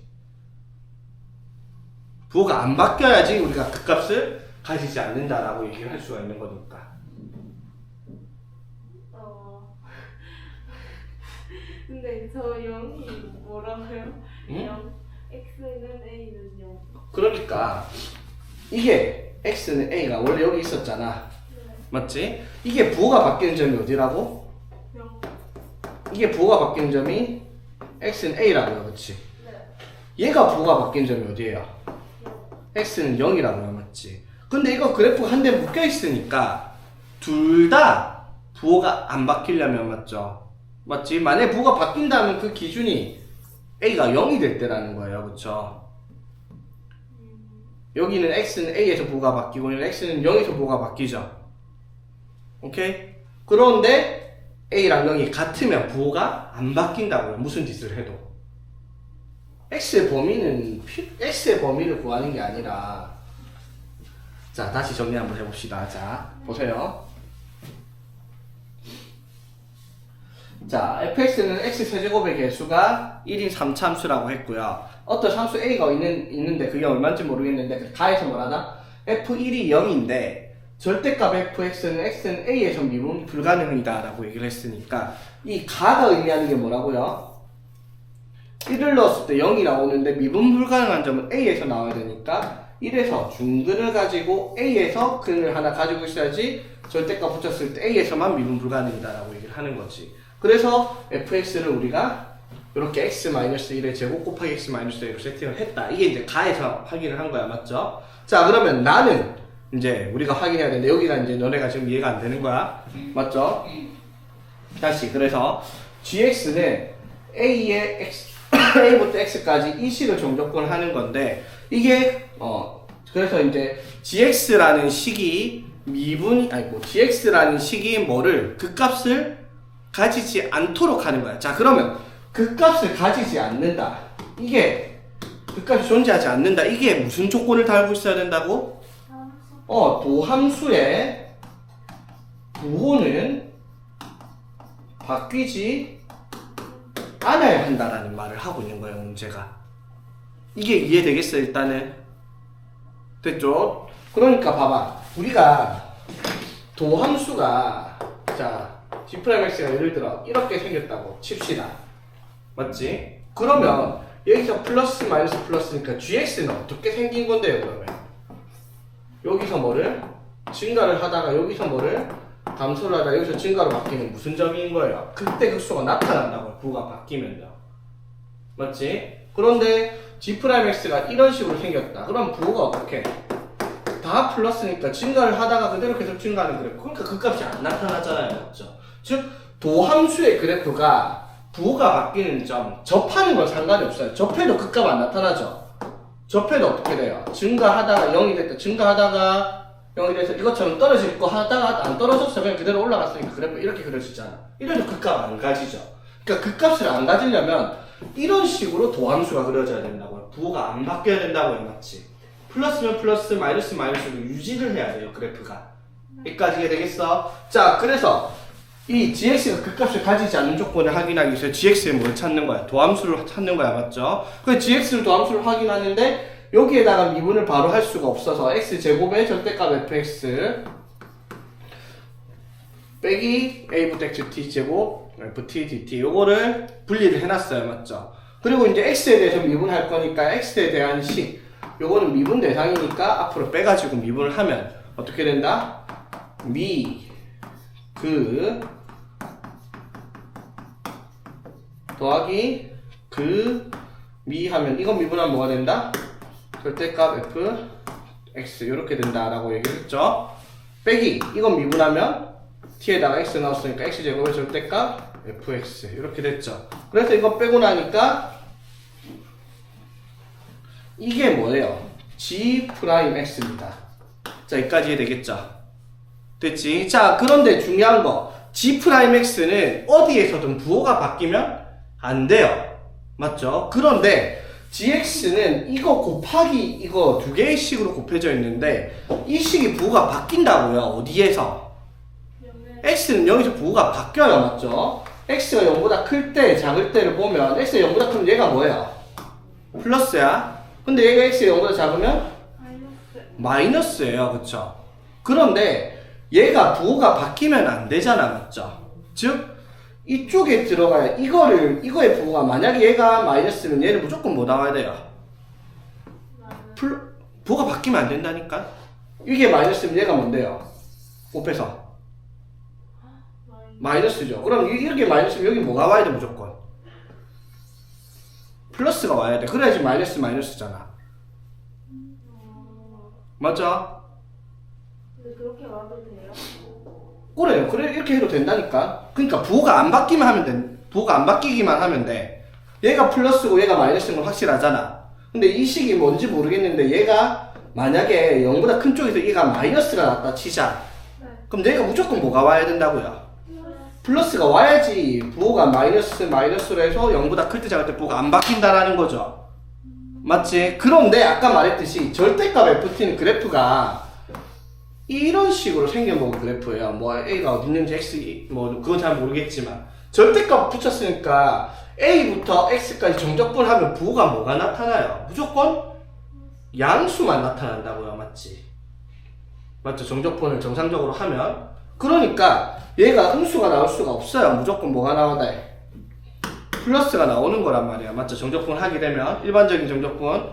부호가 안 바뀌어야지 우리가 그 값을 가지지 않는다라고 얘기를 할 수가 있는 거니까. 근데 저 0이 뭐라고요? 응? 0 X는 A는 0 그러니까 이게 X는 A가 원래 여기 있었잖아, 맞지? 이게 부호가 바뀌는 점이 어디라고? 0 이게 부호가 바뀌는 점이 X는 A라고요, 그렇지? 네 얘가 부호가 바뀌는 점이 어디예요? 0 X는 0이라고요, 맞지? 근데 이거 그래프가 한 대 묶여 있으니까 둘 다 부호가 안 바뀌려면, 맞죠? 맞지? 만약에 부호가 바뀐다면 그 기준이 A가 0이 될 때라는 거예요, 그쵸? 여기는 X는 A에서 부호가 바뀌고 여기는 X는 0에서 부호가 바뀌죠. 오케이? 그런데 A랑 0이 같으면 부호가 안 바뀐다고요, 무슨 짓을 해도. X의 범위를 구하는 게 아니라. 자, 다시 정리 한번 해봅시다. 자, 보세요. 자, fx는 x세제곱의 개수가 1인 3차함수라고 했고요. 어떤 함수 a가 있는데 그게 얼마인지 모르겠는데 그 가에서 뭐라나? f1이 0인데 절대값 fx는 x는 a에서 미분 불가능이다 라고 얘기를 했으니까 이 가가 의미하는 게 뭐라고요? 1을 넣었을 때 0이 나오는데 미분 불가능한 점은 a에서 나와야 되니까 1에서 중근을 가지고 a에서 근을 하나 가지고 있어야지 절대값 붙였을 때 a에서만 미분 불가능이다 라고 얘기를 하는 거지. 그래서 fx를 우리가 이렇게 x-1의 제곱 곱하기 x-1로 세팅을 했다. 이게 이제 가에서 확인을 한 거야, 맞죠? 자, 그러면 나는 이제 우리가 확인해야 되는데 여기가 이제 너네가 지금 이해가 안 되는 거야, 맞죠? 다시 그래서 gx는 a의 x a부터 x까지 이 식을 정적분을 하는 건데 이게 그래서 이제 gx라는 식이 gx라는 식이 뭐를 그 값을 가지지 않도록 하는 거야. 자, 그러면 그 값을 가지지 않는다. 이게 그 값이 존재하지 않는다. 이게 무슨 조건을 달고 있어야 된다고? 도함수의 부호는 바뀌지 않아야 한다라는 말을 하고 있는 거예요, 문제가. 이게 이해되겠어, 일단은? 됐죠? 그러니까 봐봐. 우리가 도함수가, 자, G'X가 예를 들어 이렇게 생겼다고 칩시다. 맞지? 그러면 여기서 플러스 마이너스 플러스니까 GX는 어떻게 생긴 건데요, 그러면? 여기서 뭐를 증가를 하다가 여기서 뭐를 감소를 하다가 여기서 증가로 바뀌는 무슨 점인 거예요? 그때 극소가 나타난다고요, 부호가 바뀌면요. 맞지? 그런데 G'X가 이런 식으로 생겼다. 그럼 부호가 어떻게? 다 플러스니까 증가를 하다가 그대로 계속 증가하는 그래프. 그러니까 그 값이 안 나타나잖아요. 맞죠? 즉 도함수의 그래프가 부호가 바뀌는 점, 접하는 건 상관이 없어요. 접해도 그 값 안 나타나죠. 접해도 어떻게 돼요? 증가하다가 0이 됐다. 증가하다가 0이 돼서 이것처럼 떨어질 거 하다가 안 떨어졌어. 그냥 그대로 올라갔으니까 그래프 이렇게 그려지잖아. 이래도 그 값 안 가지죠. 그러니까 그 값을 안 가지려면 이런 식으로 도함수가 그려져야 된다고요. 부호가 안 바뀌어야 된다고요. 맞지? 플러스면 플러스, 마이너스 마이너스로 유지를 해야 돼요. 그래프가. 여기까지 이해 되겠어? 자, 그래서 이 gx가 그 값을 가지지 않는 조건을 확인하기 위해서 gx의 뭘 찾는 거야? 도함수를 찾는 거야. 맞죠? 그래서 gx를 도함수를 확인하는데 여기에다가 미분을 바로 할 수가 없어서 x제곱의 절대값 fx 빼기 a부터 xt제곱 ft dt 요거를 분리를 해놨어요. 맞죠? 그리고 이제 x에 대해서 미분할 거니까 x에 대한 식 요거는 미분 대상이니까 앞으로 빼가지고 미분을 하면 어떻게 된다? 더하기 미 하면 이건 미분하면 뭐가 된다? 절대값 f x 이렇게 된다라고 얘기했죠. 빼기 이건 미분하면 t에다가 x 넣었으니까 x제곱의 절대값 fx 이렇게 됐죠. 그래서 이거 빼고 나니까 이게 뭐예요? g'x입니다. 자, 여기까지 이해되겠죠? 됐지? 자, 그런데 중요한 거 g'x는 어디에서든 부호가 바뀌면 안 돼요. 맞죠? 그런데 gx는 이거 곱하기 이거 두 개의 식으로 곱해져 있는데 이 식이 부호가 바뀐다고요. 어디에서? x는 여기서 부호가 바뀌어요. 맞죠? x가 0보다 클 때, 작을 때를 보면 x가 0보다 크면 얘가 뭐예요? 플러스야. 근데 얘가 x가 0보다 작으면 마이너스예요. 그쵸? 그런데 얘가 부호가 바뀌면 안 되잖아. 맞죠? 즉 이쪽에 들어가야 이거의 부호가 만약에 얘가 마이너스면 얘는 무조건 뭐 나와야 돼요? 부호가 바뀌면 안 된다니까? 이게 마이너스면 얘가 뭔데요? 곱해서 마이너스죠. 그럼 이렇게 마이너스면 여기 뭐가 와야 돼? 무조건 플러스가 와야 돼. 그래야지 마이너스잖아. 맞아? 근데 그렇게 와도 돼요? 그래요. 그래 이렇게 해도 된다니까. 그러니까 부호가 안 바뀌면 하면 돼. 부호가 안 바뀌기만 하면 돼. 얘가 플러스고 얘가 마이너스인 건 확실하잖아. 근데 이 식이 뭔지 모르겠는데 얘가 만약에 0보다 큰 쪽에서 얘가 마이너스가 났다 치자. 네. 그럼 얘가 무조건 뭐가 와야 된다고요? 플러스가 와야지 부호가 마이너스로 해서 0보다 클 때 작을 때 부호가 안 바뀐다라는 거죠. 맞지? 그런데 아까 말했듯이 절대값 ft는 그래프가 이런 식으로 생겨먹은 그래프예요. 뭐 a가 어디 있는지 x 뭐 그건 잘 모르겠지만 절대값 붙였으니까 a부터 x까지 정적분하면 부호가 뭐가 나타나요? 무조건 양수만 나타난다고요. 맞지? 맞죠? 정적분을 정상적으로 하면 그러니까 얘가 음수가 나올 수가 없어요. 무조건 뭐가 나와야 돼? 플러스가 나오는 거란 말이야. 맞죠? 정적분 하게 되면 일반적인 정적분.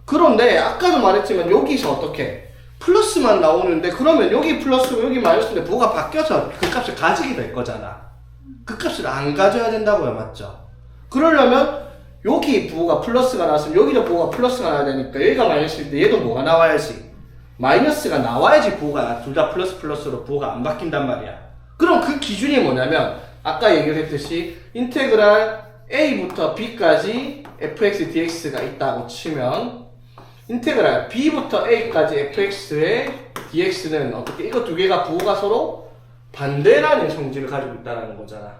그런데 아까도 말했지만 여기서 어떻게 플러스만 나오는데 그러면 여기 플러스고 여기 마이너스인데 부호가 바뀌어서 그 값을 가지게 될 거잖아. 그 값을 안 가져야 된다고요. 맞죠? 그러려면 여기 부호가 플러스가 나왔으면 여기도 부호가 플러스가 나와야 되니까 여기가 마이너스인데 얘도 뭐가 나와야지? 마이너스가 나와야지 부호가 둘 다 플러스로 부호가 안 바뀐단 말이야. 그럼 그 기준이 뭐냐면 아까 얘기를 했듯이 인테그랄 a부터 b까지 fx dx가 있다고 치면 인테그랄 b부터 a까지 fx의 dx는 어떻게 이거 두 개가 부호가 서로 반대라는 성질을 가지고 있다는 거잖아.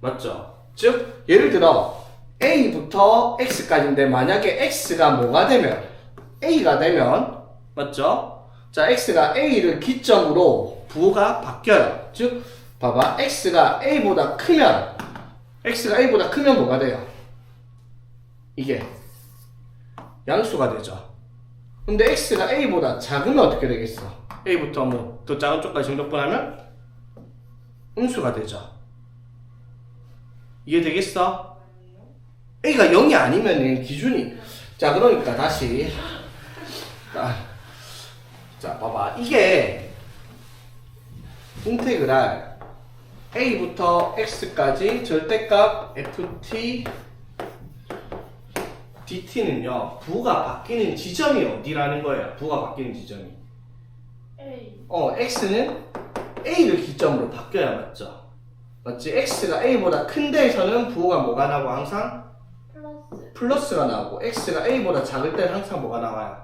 맞죠? 즉 예를 들어 a부터 x까지인데 만약에 x가 뭐가 되면 a가 되면 맞죠? 자 x가 a를 기점으로 부호가 바뀌어요. 즉 봐봐 x가 a보다 크면 뭐가 돼요? 이게 양수가 되죠. 근데 x가 a보다 작으면 어떻게 되겠어? a부터 뭐 더 작은 쪽까지 정적분하면 음수가 되죠. 이해되겠어? a가 0이 아니면 기준이 자 그러니까 다시 자 봐봐 이게 인테그랄 a부터 x까지 절대값 ft dt는요 부호가 바뀌는 지점이 어디라는 거예요. 부호가 바뀌는 지점이 A. x는 a를 기점으로 바뀌어야 맞죠? 맞지? x가 a보다 큰 데에서는 부호가 뭐가 나고 항상 플러스. 플러스가 나오고 x가 a보다 작을 때는 항상 뭐가 나와요?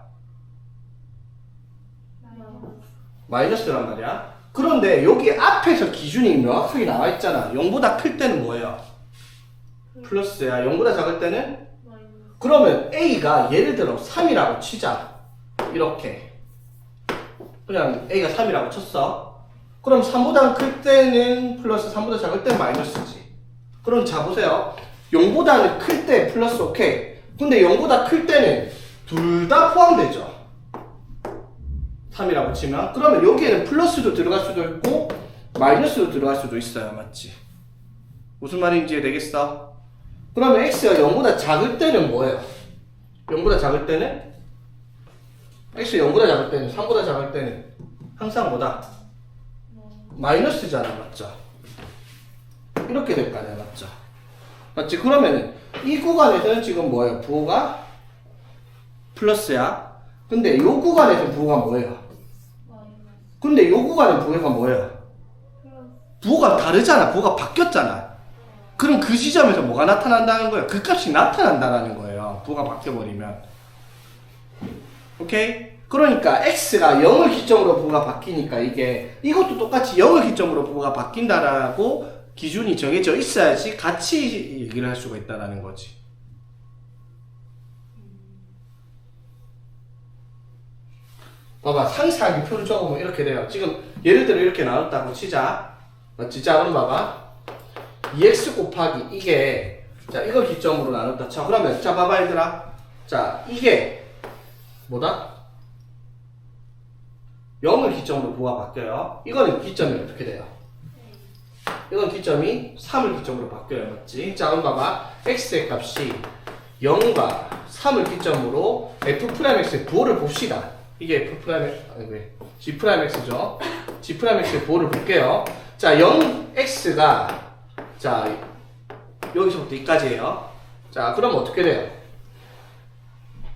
마이너스란 말이야. 그런데 여기 앞에서 기준이 명확하게 나와 있잖아. 0보다 클 때는 뭐예요? 플러스야. 0보다 작을 때는? 마이너스. 그러면 a가 예를 들어 3이라고 치자. 이렇게. 그냥 a가 3이라고 쳤어. 그럼 3보다 클 때는 플러스, 3보다 작을 때는 마이너스지. 그럼 자 보세요. 0보다는 클 때 플러스 오케이. 근데 0보다 클 때는 둘 다 포함되죠. 3이라고 치면. 그러면 여기에는 플러스도 들어갈 수도 있고 마이너스도 들어갈 수도 있어요. 맞지? 무슨 말인지 되겠어? 그러면 x가 0보다 작을 때는 뭐예요? 0보다 작을 때는? x 0보다 작을 때는, 3보다 작을 때는 항상 뭐다? 마이너스잖아. 맞죠? 이렇게 될 거 아니야. 맞죠? 맞지? 그러면 이 구간에서는 지금 뭐예요? 부호가 플러스야. 근데 이 구간에서 부호가 뭐예요? 마이너스. 근데 이 구간의 부호가 뭐예요? 플러스. 부호가 다르잖아. 부호가 바뀌었잖아. 그럼 그 지점에서 뭐가 나타난다는 거예요? 그 값이 나타난다는 거예요. 부호가 바뀌어버리면. 오케이? 그러니까 x가 0을 기점으로 부호가 바뀌니까 이것도 똑같이 0을 기점으로 부호가 바뀐다라고 기준이 정해져 있어야지 같이 얘기를 할 수가 있다는 거지. 봐봐. 상세하게 표를 적으면 이렇게 돼요. 지금 예를 들어 이렇게 나눴다고 치자. 맞지? 자, 그럼 봐봐. 2x 곱하기 이게 자 이걸 기점으로 나눴다 쳐. 그러면 자 봐봐 얘들아. 자 이게 뭐다? 0을 기점으로 부호가 바뀌어요. 이거는 기점이 어떻게 돼요? 이건 기점이 3을 기점으로 바뀌어요. 맞지? 자 그럼 봐봐. x의 값이 0과 3을 기점으로 f'x의 부호를 봅시다. 이게 g'x죠. g'x의 부호를 볼게요. 자 0x가 자 여기서부터 여기까지예요. 자 그럼 어떻게 돼요?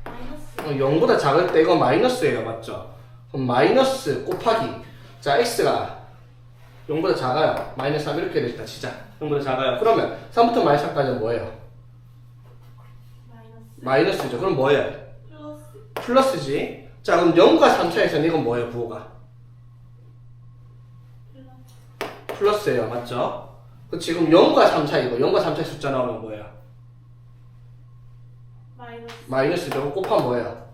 마이너스. 0보다 작을 때 이건 마이너스예요. 맞죠? 그럼 마이너스 곱하기 자 x가 0보다 작아요. 마이너스 3 이렇게 됐다 치자. 0보다 작아요. 그러면 3부터 마이너스 3까지는 뭐예요? 마이너스. 마이너스죠. 그럼 뭐예요? 플러스. 플러스지. 자 그럼 0과 3 차이에서는 이건 뭐예요? 부호가 플러스예요. 맞죠? 그 지금 0과 3 차이고 0과 3 차이 숫자 나오면 뭐예요? 마이너스. 마이너스죠. 곱하면 뭐예요?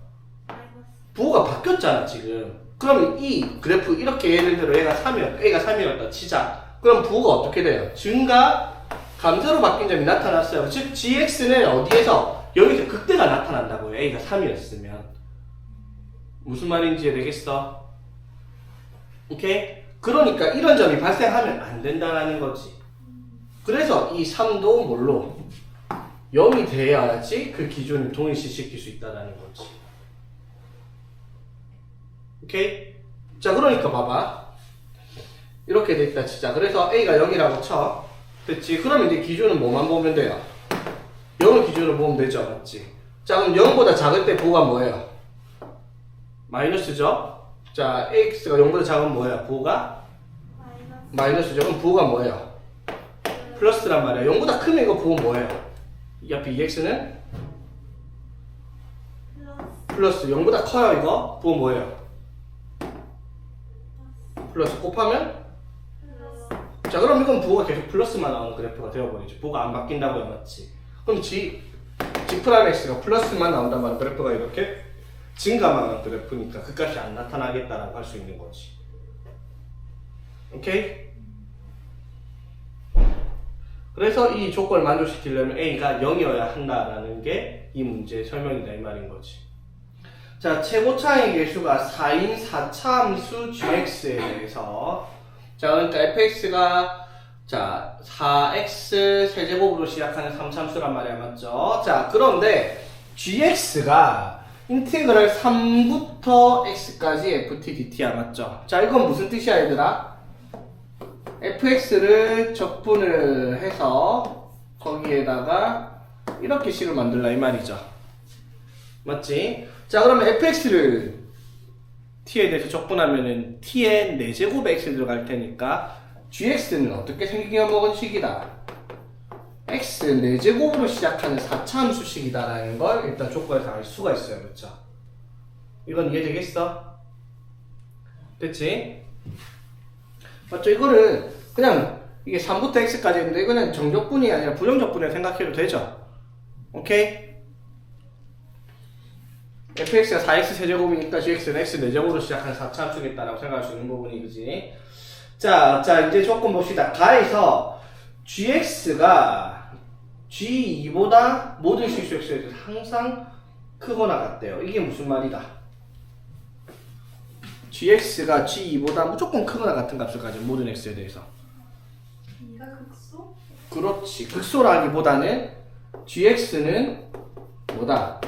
마이너스. 부호가 바뀌었잖아 지금. 그럼 이 그래프 이렇게 예를 들어 얘가 3이었다 치자. 그럼 부호가 어떻게 돼요? 증가 감소로 바뀐 점이 나타났어요. 즉 gx는 어디에서? 여기서 극대가 나타난다고요. a가 3이었으면 무슨 말인지 되겠어? 오케이? 그러니까 이런 점이 발생하면 안 된다는 거지. 그래서 이 3도 뭘로? 0이 돼야지 그 기준을 동일시시킬 수 있다는 거지. 오케이? 자 그러니까 봐봐. 이렇게 됐다 치자. 그래서 a가 0이라고 쳐. 됐지? 그럼 이제 기준은 뭐만 보면 돼요? 0을 기준으로 보면 되죠. 맞지? 자 그럼 0보다 작을 때 부호가 뭐예요? 마이너스죠? 자 ax가 0보다 작으면 뭐예요? 부호가? 마이너스. 마이너스죠. 그럼 부호가 뭐예요? 플러스란 말이에요. 0보다 크면 이거 부호 뭐예요? 이 앞에 2x는 플러스. 플러스. 0보다 커요 이거? 부호 뭐예요? 플러스. 곱하면? 플러스. 자 그럼 이건 부호가 계속 플러스만 나오는 그래프가 되어버리죠. 부호가 안 바뀐다고요. 맞지? 그럼 G'X가 플러스만 나온단 말이야. 그래프가 이렇게 증가만 하는 그래프니까 그 값이 안 나타나겠다라고 할 수 있는 거지. 오케이? 그래서 이 조건을 만족시키려면 A가 0이어야 한다라는 게 이 문제의 설명이다 이 말인 거지. 자, 최고차의 계수가 4인 4차 함수 gx에 대해서 자, 그러니까 fx가 자, 4x 세제곱으로 시작하는 3차함수란 말이야. 맞죠? 자, 그런데 gx가 인테그랄 3부터 x까지 ft dt야. 맞죠? 자, 이건 무슨 뜻이야 얘들아? fx를 적분을 해서 거기에다가 이렇게 식을 만들라 이 말이죠. 맞지? 자 그러면 fx를 t에 대해서 적분하면은 t의 4제곱에 x 들어갈 테니까 gx는 어떻게 생기게 먹은 식이다. x 4제곱으로 시작하는 4차 함수식이다라는 걸 일단 조건에서 알 수가 있어요. 그렇죠? 이건 이해되겠어? 됐지? 맞죠? 이거를 그냥 이게 3부터 x까지 있는데 그냥 정적분이 아니라 부정적분을 생각해도 되죠? 오케이? fx가 4x 세제곱이니까 gx는 x 4제곱으로 시작하는 4차 함수겠다라고 생각할 수 있는 부분이 그지? 자, 이제 조건 봅시다. 가에서 gx가 g2보다 모든 실수 x에 대해서 항상 크거나 같대요. 이게 무슨 말이다? gx가 g2보다 무조건 크거나 같은 값을 가진 모든 x에 대해서. 이가 극소? 그렇지. 극소라기보다는 gx는 뭐다?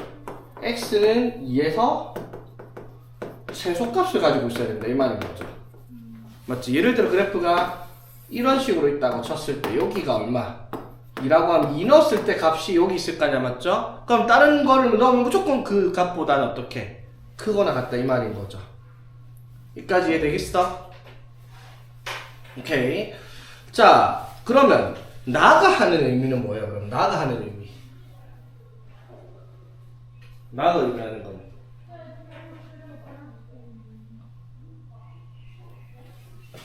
x는 2에서 최소값을 가지고 있어야 된다 이 말인 거죠. 맞지? 예를 들어 그래프가 이런 식으로 있다고 쳤을 때 여기가 얼마? 2라고 하면 2 넣었을 때 값이 여기 있을 거 아니야, 맞죠? 그럼 다른 거를 넣으면 무조건 그 값보다는 어떻게? 크거나 같다 이 말인 거죠. 여기까지 이해되겠어? 오케이. 자, 그러면 나가 하는 의미는 뭐예요? 그럼 나가 하는 의미. 나가 의미하는 건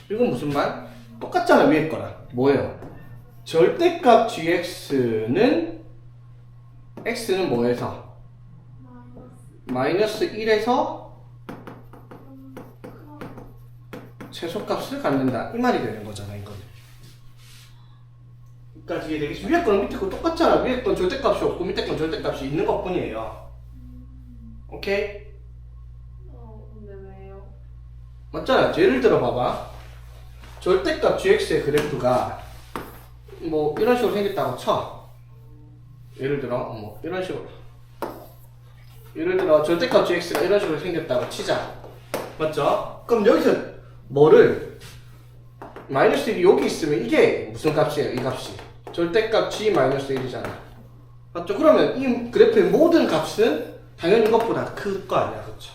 이건 무슨 말? 똑같잖아 위에 거랑. 뭐예요? 절대값 gx는 x는 뭐에서? 마이너스 1에서 최소값을 갖는다 이 말이 되는 거잖아 이거는. 여기까지 이해되겠지? 위에 거랑 밑에 거 똑같잖아. 위에 건 절대값이 없고 밑에 건 절대값이 있는 것 뿐이에요. 오케이? 근데 왜요? 맞잖아. 예를 들어 봐봐. 절대값 gx의 그래프가 뭐 이런 식으로 생겼다고 쳐. 예를 들어 뭐 이런 식으로. 예를 들어 절대값 gx가 이런 식으로 생겼다고 치자. 맞죠? 그럼 여기서 뭐를 마이너스 1이 여기 있으면 이게 무슨 값이에요? 이 값이 절대값 g 마이너스 1이잖아. 맞죠? 그러면 이 그래프의 모든 값은 당연히 이것보다 클 거 아니야, 그렇죠?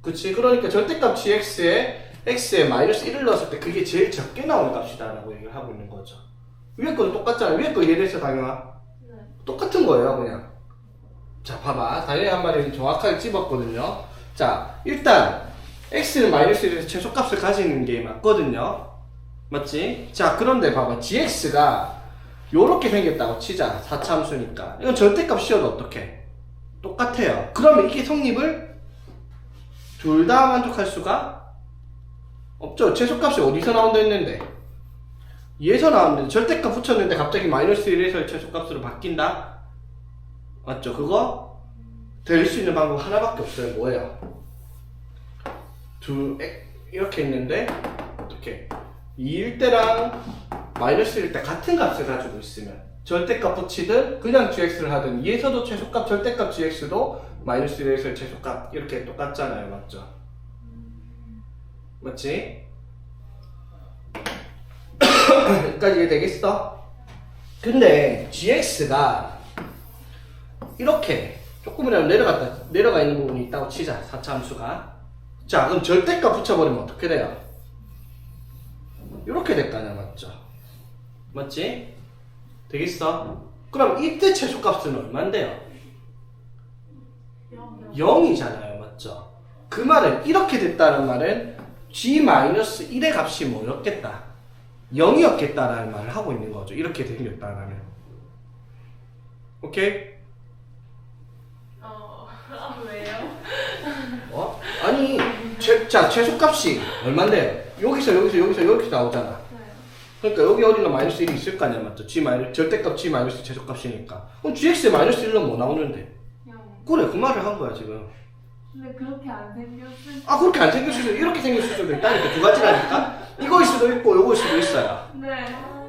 그치? 그러니까 절대값 gx에 x에 마이너스 1을 넣었을 때 그게 제일 적게 나오는 값이다 라고 얘기를 하고 있는 거죠. 위에 거도 똑같잖아. 위에 거 이해됐어, 당연아? 네. 똑같은 거예요, 그냥. 자, 봐봐. 당연히 한 마리 정확하게 집었거든요. 자, 일단 x는 마이너스 1에서 최소값을 가지는 게 맞거든요. 맞지? 자, 그런데 봐봐. gx가 요렇게 생겼다고 치자. 4차 함수니까. 이건 절대값 씌워도 어떡해? 똑같아요. 그러면 이게 성립을 둘 다 만족할 수가 없죠. 최소값이 어디서 나온다 했는데? 2에서 나왔는데 절대값 붙였는데 갑자기 마이너스 1에서 최소값으로 바뀐다? 맞죠? 그거 될 수 있는 방법 하나밖에 없어요. 뭐예요? 이렇게 있는데 어떻게 2일 때랑 마이너스 1일 때 같은 값을 가지고 있으면 절대값 붙이든 그냥 gx를 하든 2에서도 최소값 절대값 gx도 마이너스 1에서 최소값 이렇게 똑같잖아요. 맞죠? 맞지? 여기까지 이해되겠어? 근데 gx가 이렇게 조금이라도 내려가 있는 부분이 있다고 치자. 4차 함수가. 자, 그럼 절대값 붙여버리면 어떻게 돼요? 이렇게 될 거 아니야, 맞죠? 맞지? 되겠어? 그럼 이때 최소값은 얼만데요? 0이잖아요, 맞죠? 그 말은 이렇게 됐다는 말은 g-1의 값이 뭐였겠다? 0이었겠다라는 말을 하고 있는 거죠. 이렇게 생겼다라는. 오케이? 왜요? 어? 아니, 최소값이 얼만데요? 여기서 이렇게 나오잖아. 네. 그러니까 여기 어딘가 마이너스 1이 있을 거 아니야, 맞죠? 절대값 g 마이너스 최소값이니까. 그럼 gx에 마이너스 1은 뭐 나오는데? 그래, 그 말을 한 거야, 지금. 근데 그렇게 안 생겼을 그렇게 안 생길 수도 이렇게 생길 수도 있다니까. 두 가지라니까? 이거일 수도 있고, 요거일 수도 있어요. 네.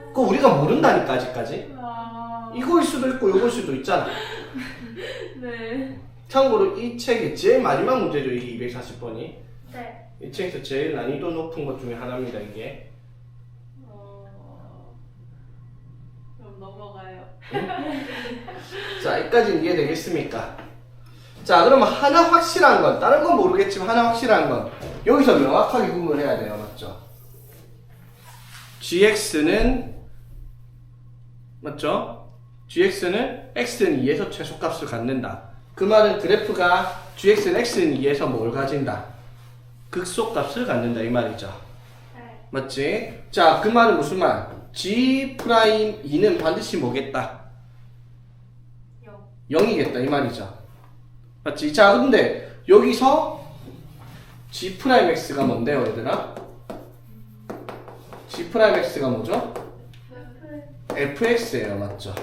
그거 우리가 모른다니까, 아직까지. 아. 이거일 수도 있고, 요거일 수도 있잖아. 네. 참고로 이 책의 제일 마지막 문제죠, 이게 240번이. 네. 이 책에서 제일 난이도 높은 것 중에 하나입니다, 이게. 그럼 넘어가요. 자, 여기까지는 이해되겠습니까? 자, 그러면 하나 확실한 건, 다른 건 모르겠지만 하나 확실한 건 여기서 명확하게 구분해야 돼요. 맞죠? gx는 맞죠? gx는 x는 2에서 최소값을 갖는다. 그 말은 그래프가 gx는 x는 2에서 뭘 가진다? 극소값을 갖는다 이 말이죠. 네. 맞지? 자, 그 말은 무슨 말? g'2는 반드시 뭐겠다? 0이겠다 이 말이죠. 맞지? 자, 근데 여기서 g'x가 뭔데요, 얘들아? g'x가 뭐죠? fx예요, 맞죠?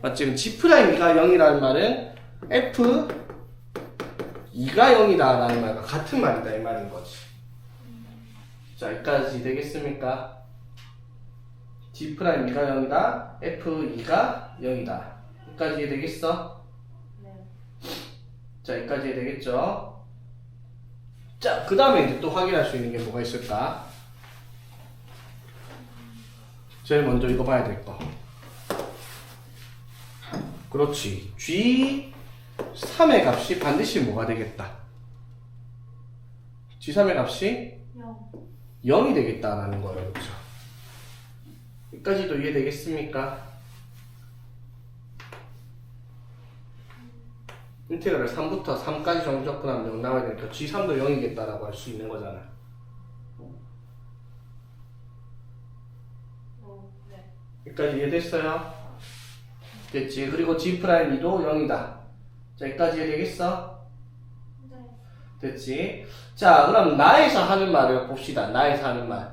맞지? 그럼 g'가 0이라는 말은 f 2가 0이다 라는 말과 같은 말이다 이 말인 거지. 자, 여기까지 되겠습니까? g'가 0이다, f2가 0이다. 여기까지 되겠어? 네. 자, 여기까지 되겠죠? 자, 그 다음에 이제 또 확인할 수 있는 게 뭐가 있을까? 제일 먼저 이거 봐야 될 거. 그렇지. G3의 값이 반드시 뭐가 되겠다? G3의 값이 0이 되겠다라는 거예요. 그렇죠? 여기까지도 이해되겠습니까? 인테그랄 3부터 3까지 정적분하면 0 나와야 되니까 G3도 0이겠다라고 할 수 있는 거잖아. 네. 여기까지 이해됐어요? 됐지. 그리고 G'2도 0이다. 자, 여기까지 이해되겠어? 네. 됐지. 자, 그럼 나에서 하는 말을 봅시다. 나에서 하는 말.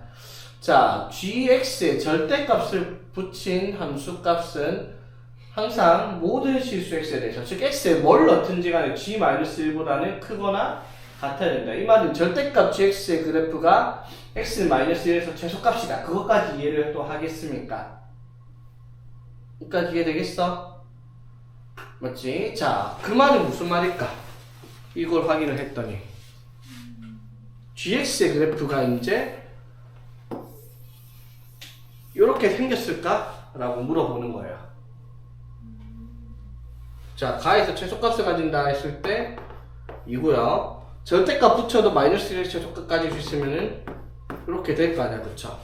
자, gx에 절대값을 붙인 함수값은 항상 모든 실수 x에 대해서, 즉 x에 뭘 넣든지 간에 g-1보다는 크거나 같아야 된다. 이 말은 절대값 gx의 그래프가 x-1에서 최소값이다. 그것까지 이해를 또 하겠습니까? 여기까지 이해되겠어? 맞지? 자, 그 말은 무슨 말일까? 이걸 확인을 했더니 gx의 그래프가 이제 이렇게 생겼을까? 라고 물어보는 거예요. 자, 가에서 최소값을 가진다 했을 때 이고요. 절대값 붙여도 마이너스 1의 최소값까지 할 수 있으면은 이렇게 될 거 아니야, 그쵸?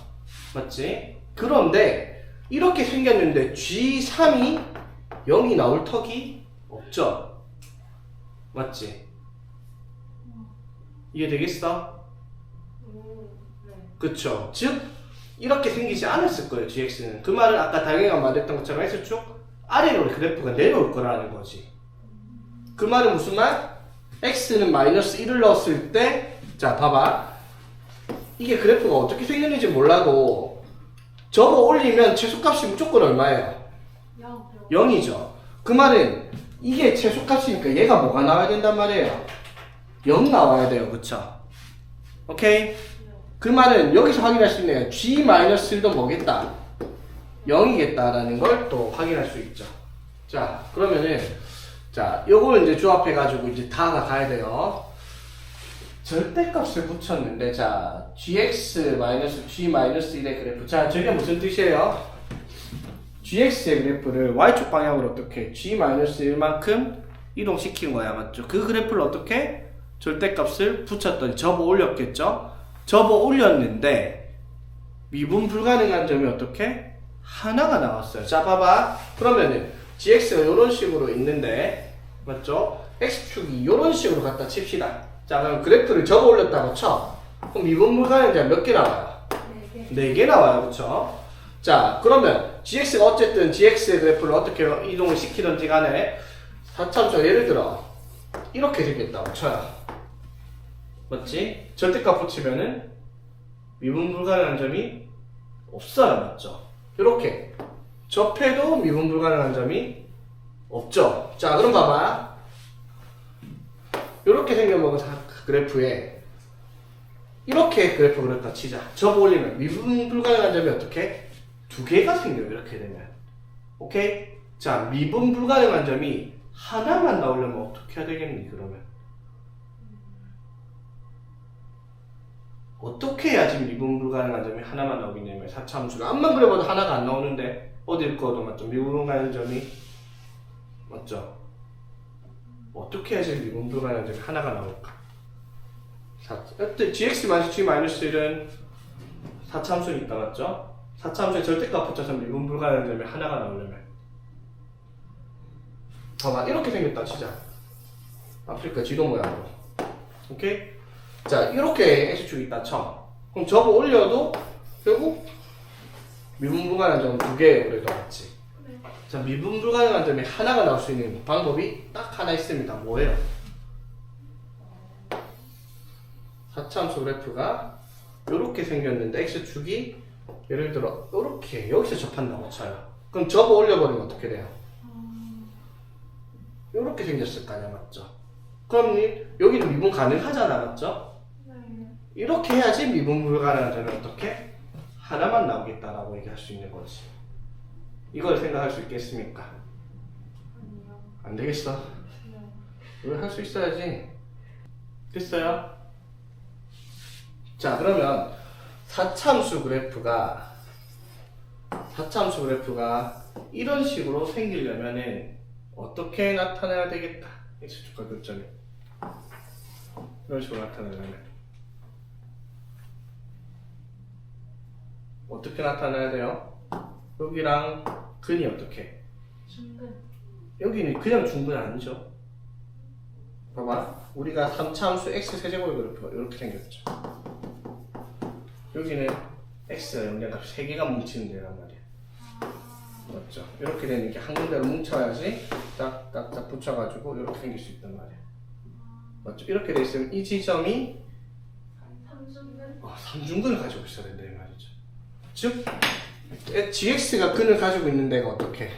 맞지? 그런데 이렇게 생겼는데 G3이 0이 나올 턱이 없죠? 맞지? 이해되겠어? 네. 그쵸? 즉 이렇게 생기지 않았을 거예요, gx는. 그 말은 아까 다경이가 말했던 것처럼 x축 아래로 그래프가 내려올 거라는 거지. 그 말은 무슨 말? x는 마이너스 1을 넣었을 때, 자, 봐봐. 이게 그래프가 어떻게 생겼는지 몰라도 접어 올리면 최소값이 무조건 얼마예요? 0이죠. 그 말은 이게 최소값이니까 얘가 뭐가 나와야 된단 말이에요? 0 나와야 돼요. 그쵸? 오케이? 그 말은 여기서 확인할 수 있네요. G-1도 뭐겠다? 0이겠다라는 걸 또 확인할 수 있죠. 자, 그러면은, 자, 요걸 이제 조합해가지고 이제 다가 가야 돼요. 절대값을 붙였는데, 자, gx-g-1의 그래프. 자, 저게 무슨 뜻이에요? gx의 그래프를 y축 방향으로 어떻게 g-1만큼 이동시킨 거야. 맞죠? 그 그래프를 어떻게? 절대값을 붙였더니 접어 올렸겠죠? 접어 올렸는데 미분 불가능한 점이 어떻게? 하나가 나왔어요. 자, 봐봐. 그러면은 gx가 이런 식으로 있는데 맞죠? x축이 이런 식으로 갖다 칩시다. 자, 그럼 그래프를 접어 올렸다고 쳐. 그럼 미분 불가능한 몇 개 나와요? 4개 나와요. 그쵸? 자, 그러면 gx가 어쨌든 gx의 그래프를 어떻게 이동을 시키든지 간에 4참수 예를 들어 이렇게 되겠다고 쳐요. 맞지? 절대값 붙이면은 미분 불가능한 점이 없어요. 맞죠? 이렇게 접해도 미분 불가능한 점이 없죠. 자, 그럼 봐봐. 이렇게 생겨먹은 그래프에 이렇게 그래프를 그렸다 치자. 접어 올리면 미분 불가능한 점이 어떻게? 2개가 생겨요. 이렇게 되면. 오케이? 자, 미분 불가능한 점이 하나만 나오려면 어떻게 해야 되겠니? 그러면 어떻게 해야지 미분 불가능한 점이 하나만 나오겠냐면 4차함수가 앞만 그려봐도 하나가 안 나오는데 어딜 꺼도 맞죠? 미분 불가능한 점이 맞죠? 어떻게 해야지 미분 불가능한 점이 하나가 나올까? gx-g-1은 4참수니까 맞죠? 4참수의 절대값 붙여서 미분 불가능한 점이 하나가 나오려면 봐봐 이렇게 생겼다 치자. 아프리카 지도 모양으로. 오케이? 자 이렇게 x축이 있다 쳐. 그럼 접어 올려도 결국 미분 불가능한 점은 두 개예요. 그래도 맞지? 네. 자 미분 불가능한 점이 하나가 나올 수 있는 방법이 딱 하나 있습니다. 뭐예요? 4참수 그래프가 이렇게 생겼는데 x축이 예를 들어 이렇게 여기서 접한다고 쳐요. 그럼 접어 올려버리면 어떻게 돼요? 이렇게 생겼을 거 아니야 맞죠? 그럼 여기는 미분 가능하잖아 맞죠? 네. 이렇게 해야지 미분 불가능한 점이 어떻게? 하나만 나오겠다라고 얘기할 수 있는 거지. 이걸 생각할 수 있겠습니까? 아니요. 안 되겠어. 네. 이걸 할 수 있어야지. 됐어요? 자 그러면 4참수 그래프가 이런 식으로 생기려면은 어떻게 나타내야 되겠다. x축과 교점이 이런 식으로 나타내려면 어떻게 나타내야 돼요? 여기랑 근이 어떻게? 중근. 여기는 그냥 중근 아니죠? 봐봐 우리가 3참수 x 세제곱의 그래프가 이렇게 생겼죠. 여기는 x가 영양값이 3개가 뭉치는 데란 말이야. 맞죠? 이렇게 되는 게 한 군데로 뭉쳐야지 딱딱딱 붙여가지고 이렇게 생길 수 있단 말이야. 맞죠? 이렇게 돼 있으면 이 지점이 삼중근. 3중근을 가지고 있어야 된다 이 말이죠. 즉 gx가 근을 가지고 있는 데가 어떻게?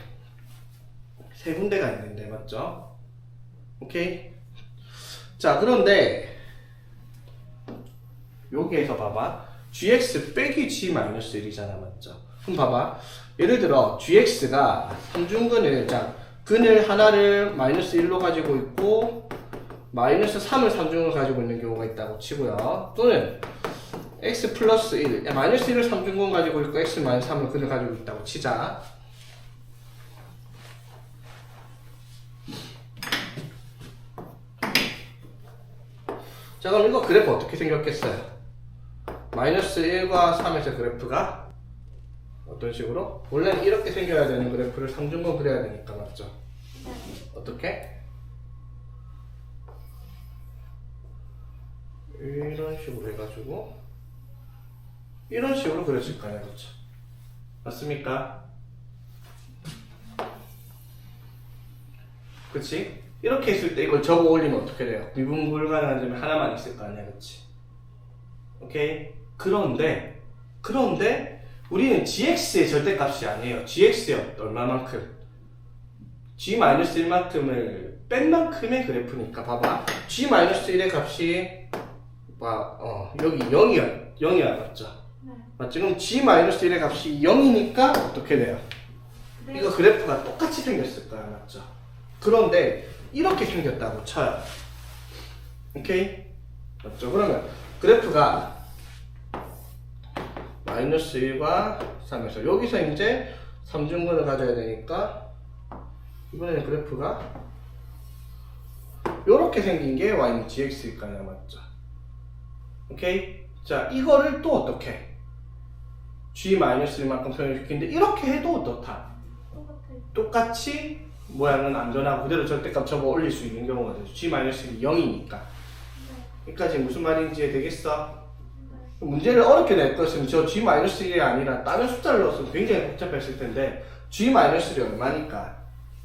세 군데가 있는데 맞죠? 오케이? 자 그런데 여기에서 봐봐 gx 빼기 g-1이잖아 맞죠? 그럼 봐봐 예를 들어 gx가 3중근을 자 근을 하나를 -1로 가지고 있고 -3을 3중을 가지고 있는 경우가 있다고 치고요. 또는 x 플러스 1, -1을 3중근 가지고 있고 x -3을 근을 가지고 있다고 치자. 자 그럼 이거 그래프 어떻게 생겼겠어요? -1과 3에서 그래프가 어떤 식으로? 원래는 이렇게 생겨야 되는 그래프를 3중근 그려야 되니까 맞죠? 네. 어떻게? 이런 식으로 해가지고 이런 식으로 그려질 거 아니야 그렇죠? 맞습니까? 그치? 이렇게 했을 때 이걸 접어 올리면 어떻게 돼요? 미분 불가능한 점이 하나만 있을 거 아니야 그치? 오케이? 그런데 우리는 gx의 절대값이 아니에요. gx의 얼마만큼? g-1만큼을 뺀 만큼의 그래프니까 봐봐 g-1의 값이 여기 0이야 맞죠? 네. 맞지? 그럼 g-1의 값이 0이니까 어떻게 돼요? 네. 이거 그래프가 똑같이 생겼을 거야 맞죠? 그런데 이렇게 생겼다고 쳐요. 오케이? 맞죠? 그러면 그래프가 -1과 3에서 여기서 이제 3중근을 가져야 되니까 이번에는 그래프가 이렇게 생긴 게 y는 gx일 거냐 맞죠? 오케이? 자 이거를 또 어떻게 g-1만큼 표현시키는데 이렇게 해도 어떻다? 똑같아요. 똑같이 모양은 안 변하고 그대로 절대값 접어 올릴 수 있는 경우가 되죠. g-1이 0이니까 네. 여기까지 무슨 말인지 되겠어? 네. 문제를 어렵게 낼 것은 저 g-1이 아니라 다른 숫자를 넣었으면 굉장히 복잡했을 텐데 g-1이 얼마니까?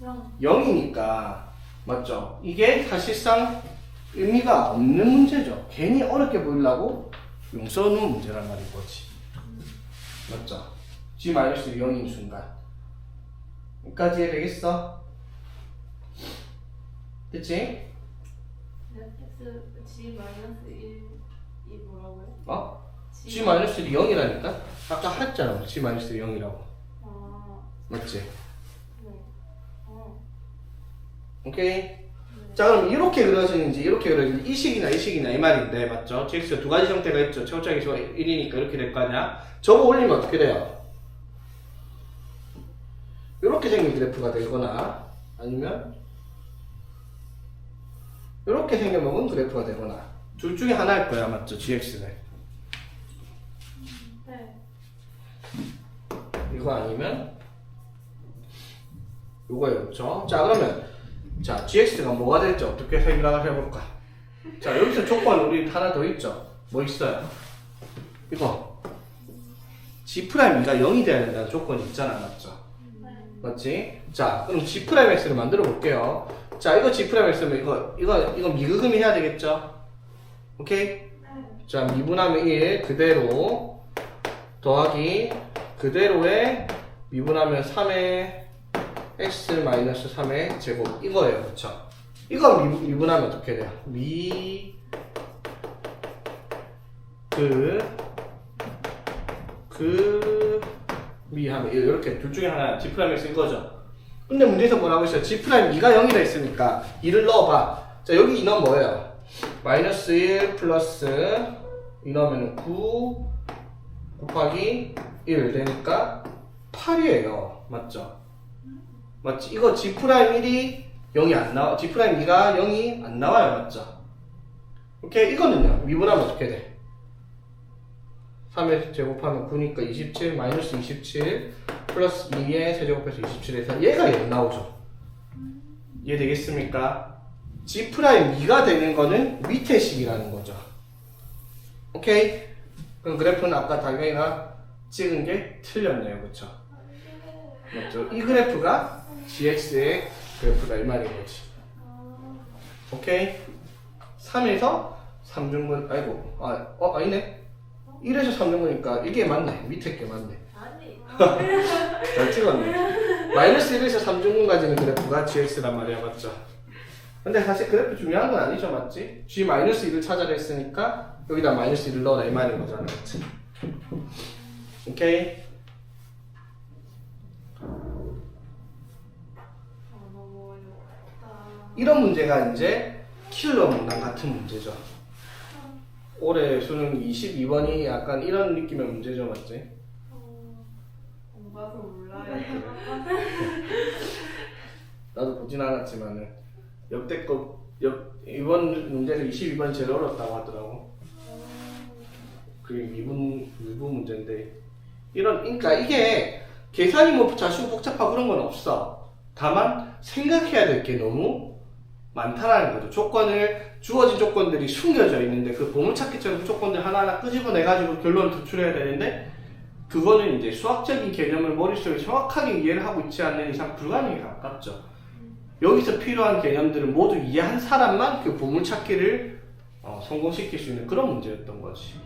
0. 0이니까 맞죠? 이게 사실상 의미가 없는 문제죠. 괜히 어렵게 보이려고 용 써놓은 문제란 말인 거지. 맞죠? g-1이 0인 순간 여기까지 되겠어? 됐지? 네. x g-1이 뭐라고요? 어? g-1이 0이라니까? 아까 했잖아 g-1이 0이라고 아. 맞지? 네. 오케이? 자 그럼 이렇게 그려지는지 이렇게 그려지는지 이 식이나 이 식이나 이 말인데 맞죠? gx가 두 가지 형태가 있죠. 최고차기 1이니까 이렇게 될 거 아니야? 접어 올리면 어떻게 돼요? 이렇게 생긴 그래프가 되거나 아니면 이렇게 생겨먹은 그래프가 되거나 둘 중에 하나일 거야, 맞죠? gx는 네. 이거 아니면 이거였죠. 자, 그러면 자 gx가 뭐가 될지 어떻게 생각을 해볼까? 자, 여기서 조건 우리 하나 더 있죠. 뭐 있어요? 이거 G'I가 0이 돼야 된다는 조건이 있잖아, 맞죠? 네. 맞지? 자, 그럼 G'X를 만들어 볼게요. 자, 이거 G'X면 이거 미극음이 해야 되겠죠? 오케이? 네. 자, 미분하면 1 그대로 더하기 그대로에 미분하면 3의 x 마이너스 3의 제곱 이거예요, 그쵸? 이거 미분하면 어떻게 돼요? 미하면 이렇게 둘 중에 하나 G'X 이거죠. 근데 문제에서 뭐라고 했어요? G'I가 0이라 했으니까 2를 넣어봐. 자, 여기 2 넣으면 뭐예요? 마이너스 1 플러스 2 넣으면 9 곱하기 1 되니까 8이에요. 맞죠? 맞지? 이거 G'1이 0이 안 나와. G'2가 0이 안 나와요. 맞죠? 오케이? 이거는요. 미분하면 어떻게 돼? 3에 제곱하면 9니까 27 마이너스 27 플러스 2에 세제곱해서 27에서 얘가 0 나오죠. 이해되겠습니까? G'2가 되는 거는 밑에 식이라는 거죠. 오케이? 그럼 그래프는 아까 당연히나 찍은 게 틀렸네요. 그쵸? 맞죠? 이 그래프가 GX의 그래프다 이 말인 거지. 오케이? 3에서 3중분 아이고 아니네. 1에서 3중분이니까 이게 맞네. 밑에 게 맞네. 아니. 잘 찍었네. 마이너스 1에서 3중분 가지는 그래프가 GX란 말이야. 맞죠? 근데 사실 그래프 중요한 건 아니죠. 맞지? G 마이너스 1을 찾아라 했으니까 여기다 마이너스 1을 넣어라 이 말인 거잖아. 맞지? 오케이? 너무 어렵다. 이런 문제가 이제 킬러 문항 같은 문제죠. 올해 수능 22번이 약간 이런 느낌의 문제죠, 맞지? 공부해서 몰라요. 나도 보진 않았지만은 역대급 이번 문제에서 22번이 제일 어렵다고 하더라고. 그게 미분 문제인데 그러니까 이게 계산이 뭐 자주 복잡하고 그런 건 없어. 다만 생각해야 될 게 너무 많다라는 거죠. 주어진 조건들이 숨겨져 있는데 그 보물찾기처럼 그 조건들 하나하나 끄집어내가지고 결론을 도출해야 되는데 그거는 이제 수학적인 개념을 머릿속에 정확하게 이해를 하고 있지 않는 이상 불가능에 가깝죠. 여기서 필요한 개념들을 모두 이해한 사람만 그 보물찾기를 성공시킬 수 있는 그런 문제였던 거지.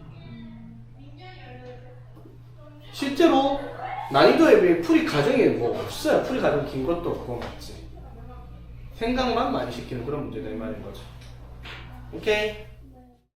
실제로 난이도에 비해 풀이 과정이 뭐 없어요. 풀이 과정 긴 것도 없고 맞지. 생각만 많이 시키는 그런 문제다 이 말인 거죠. 오케이?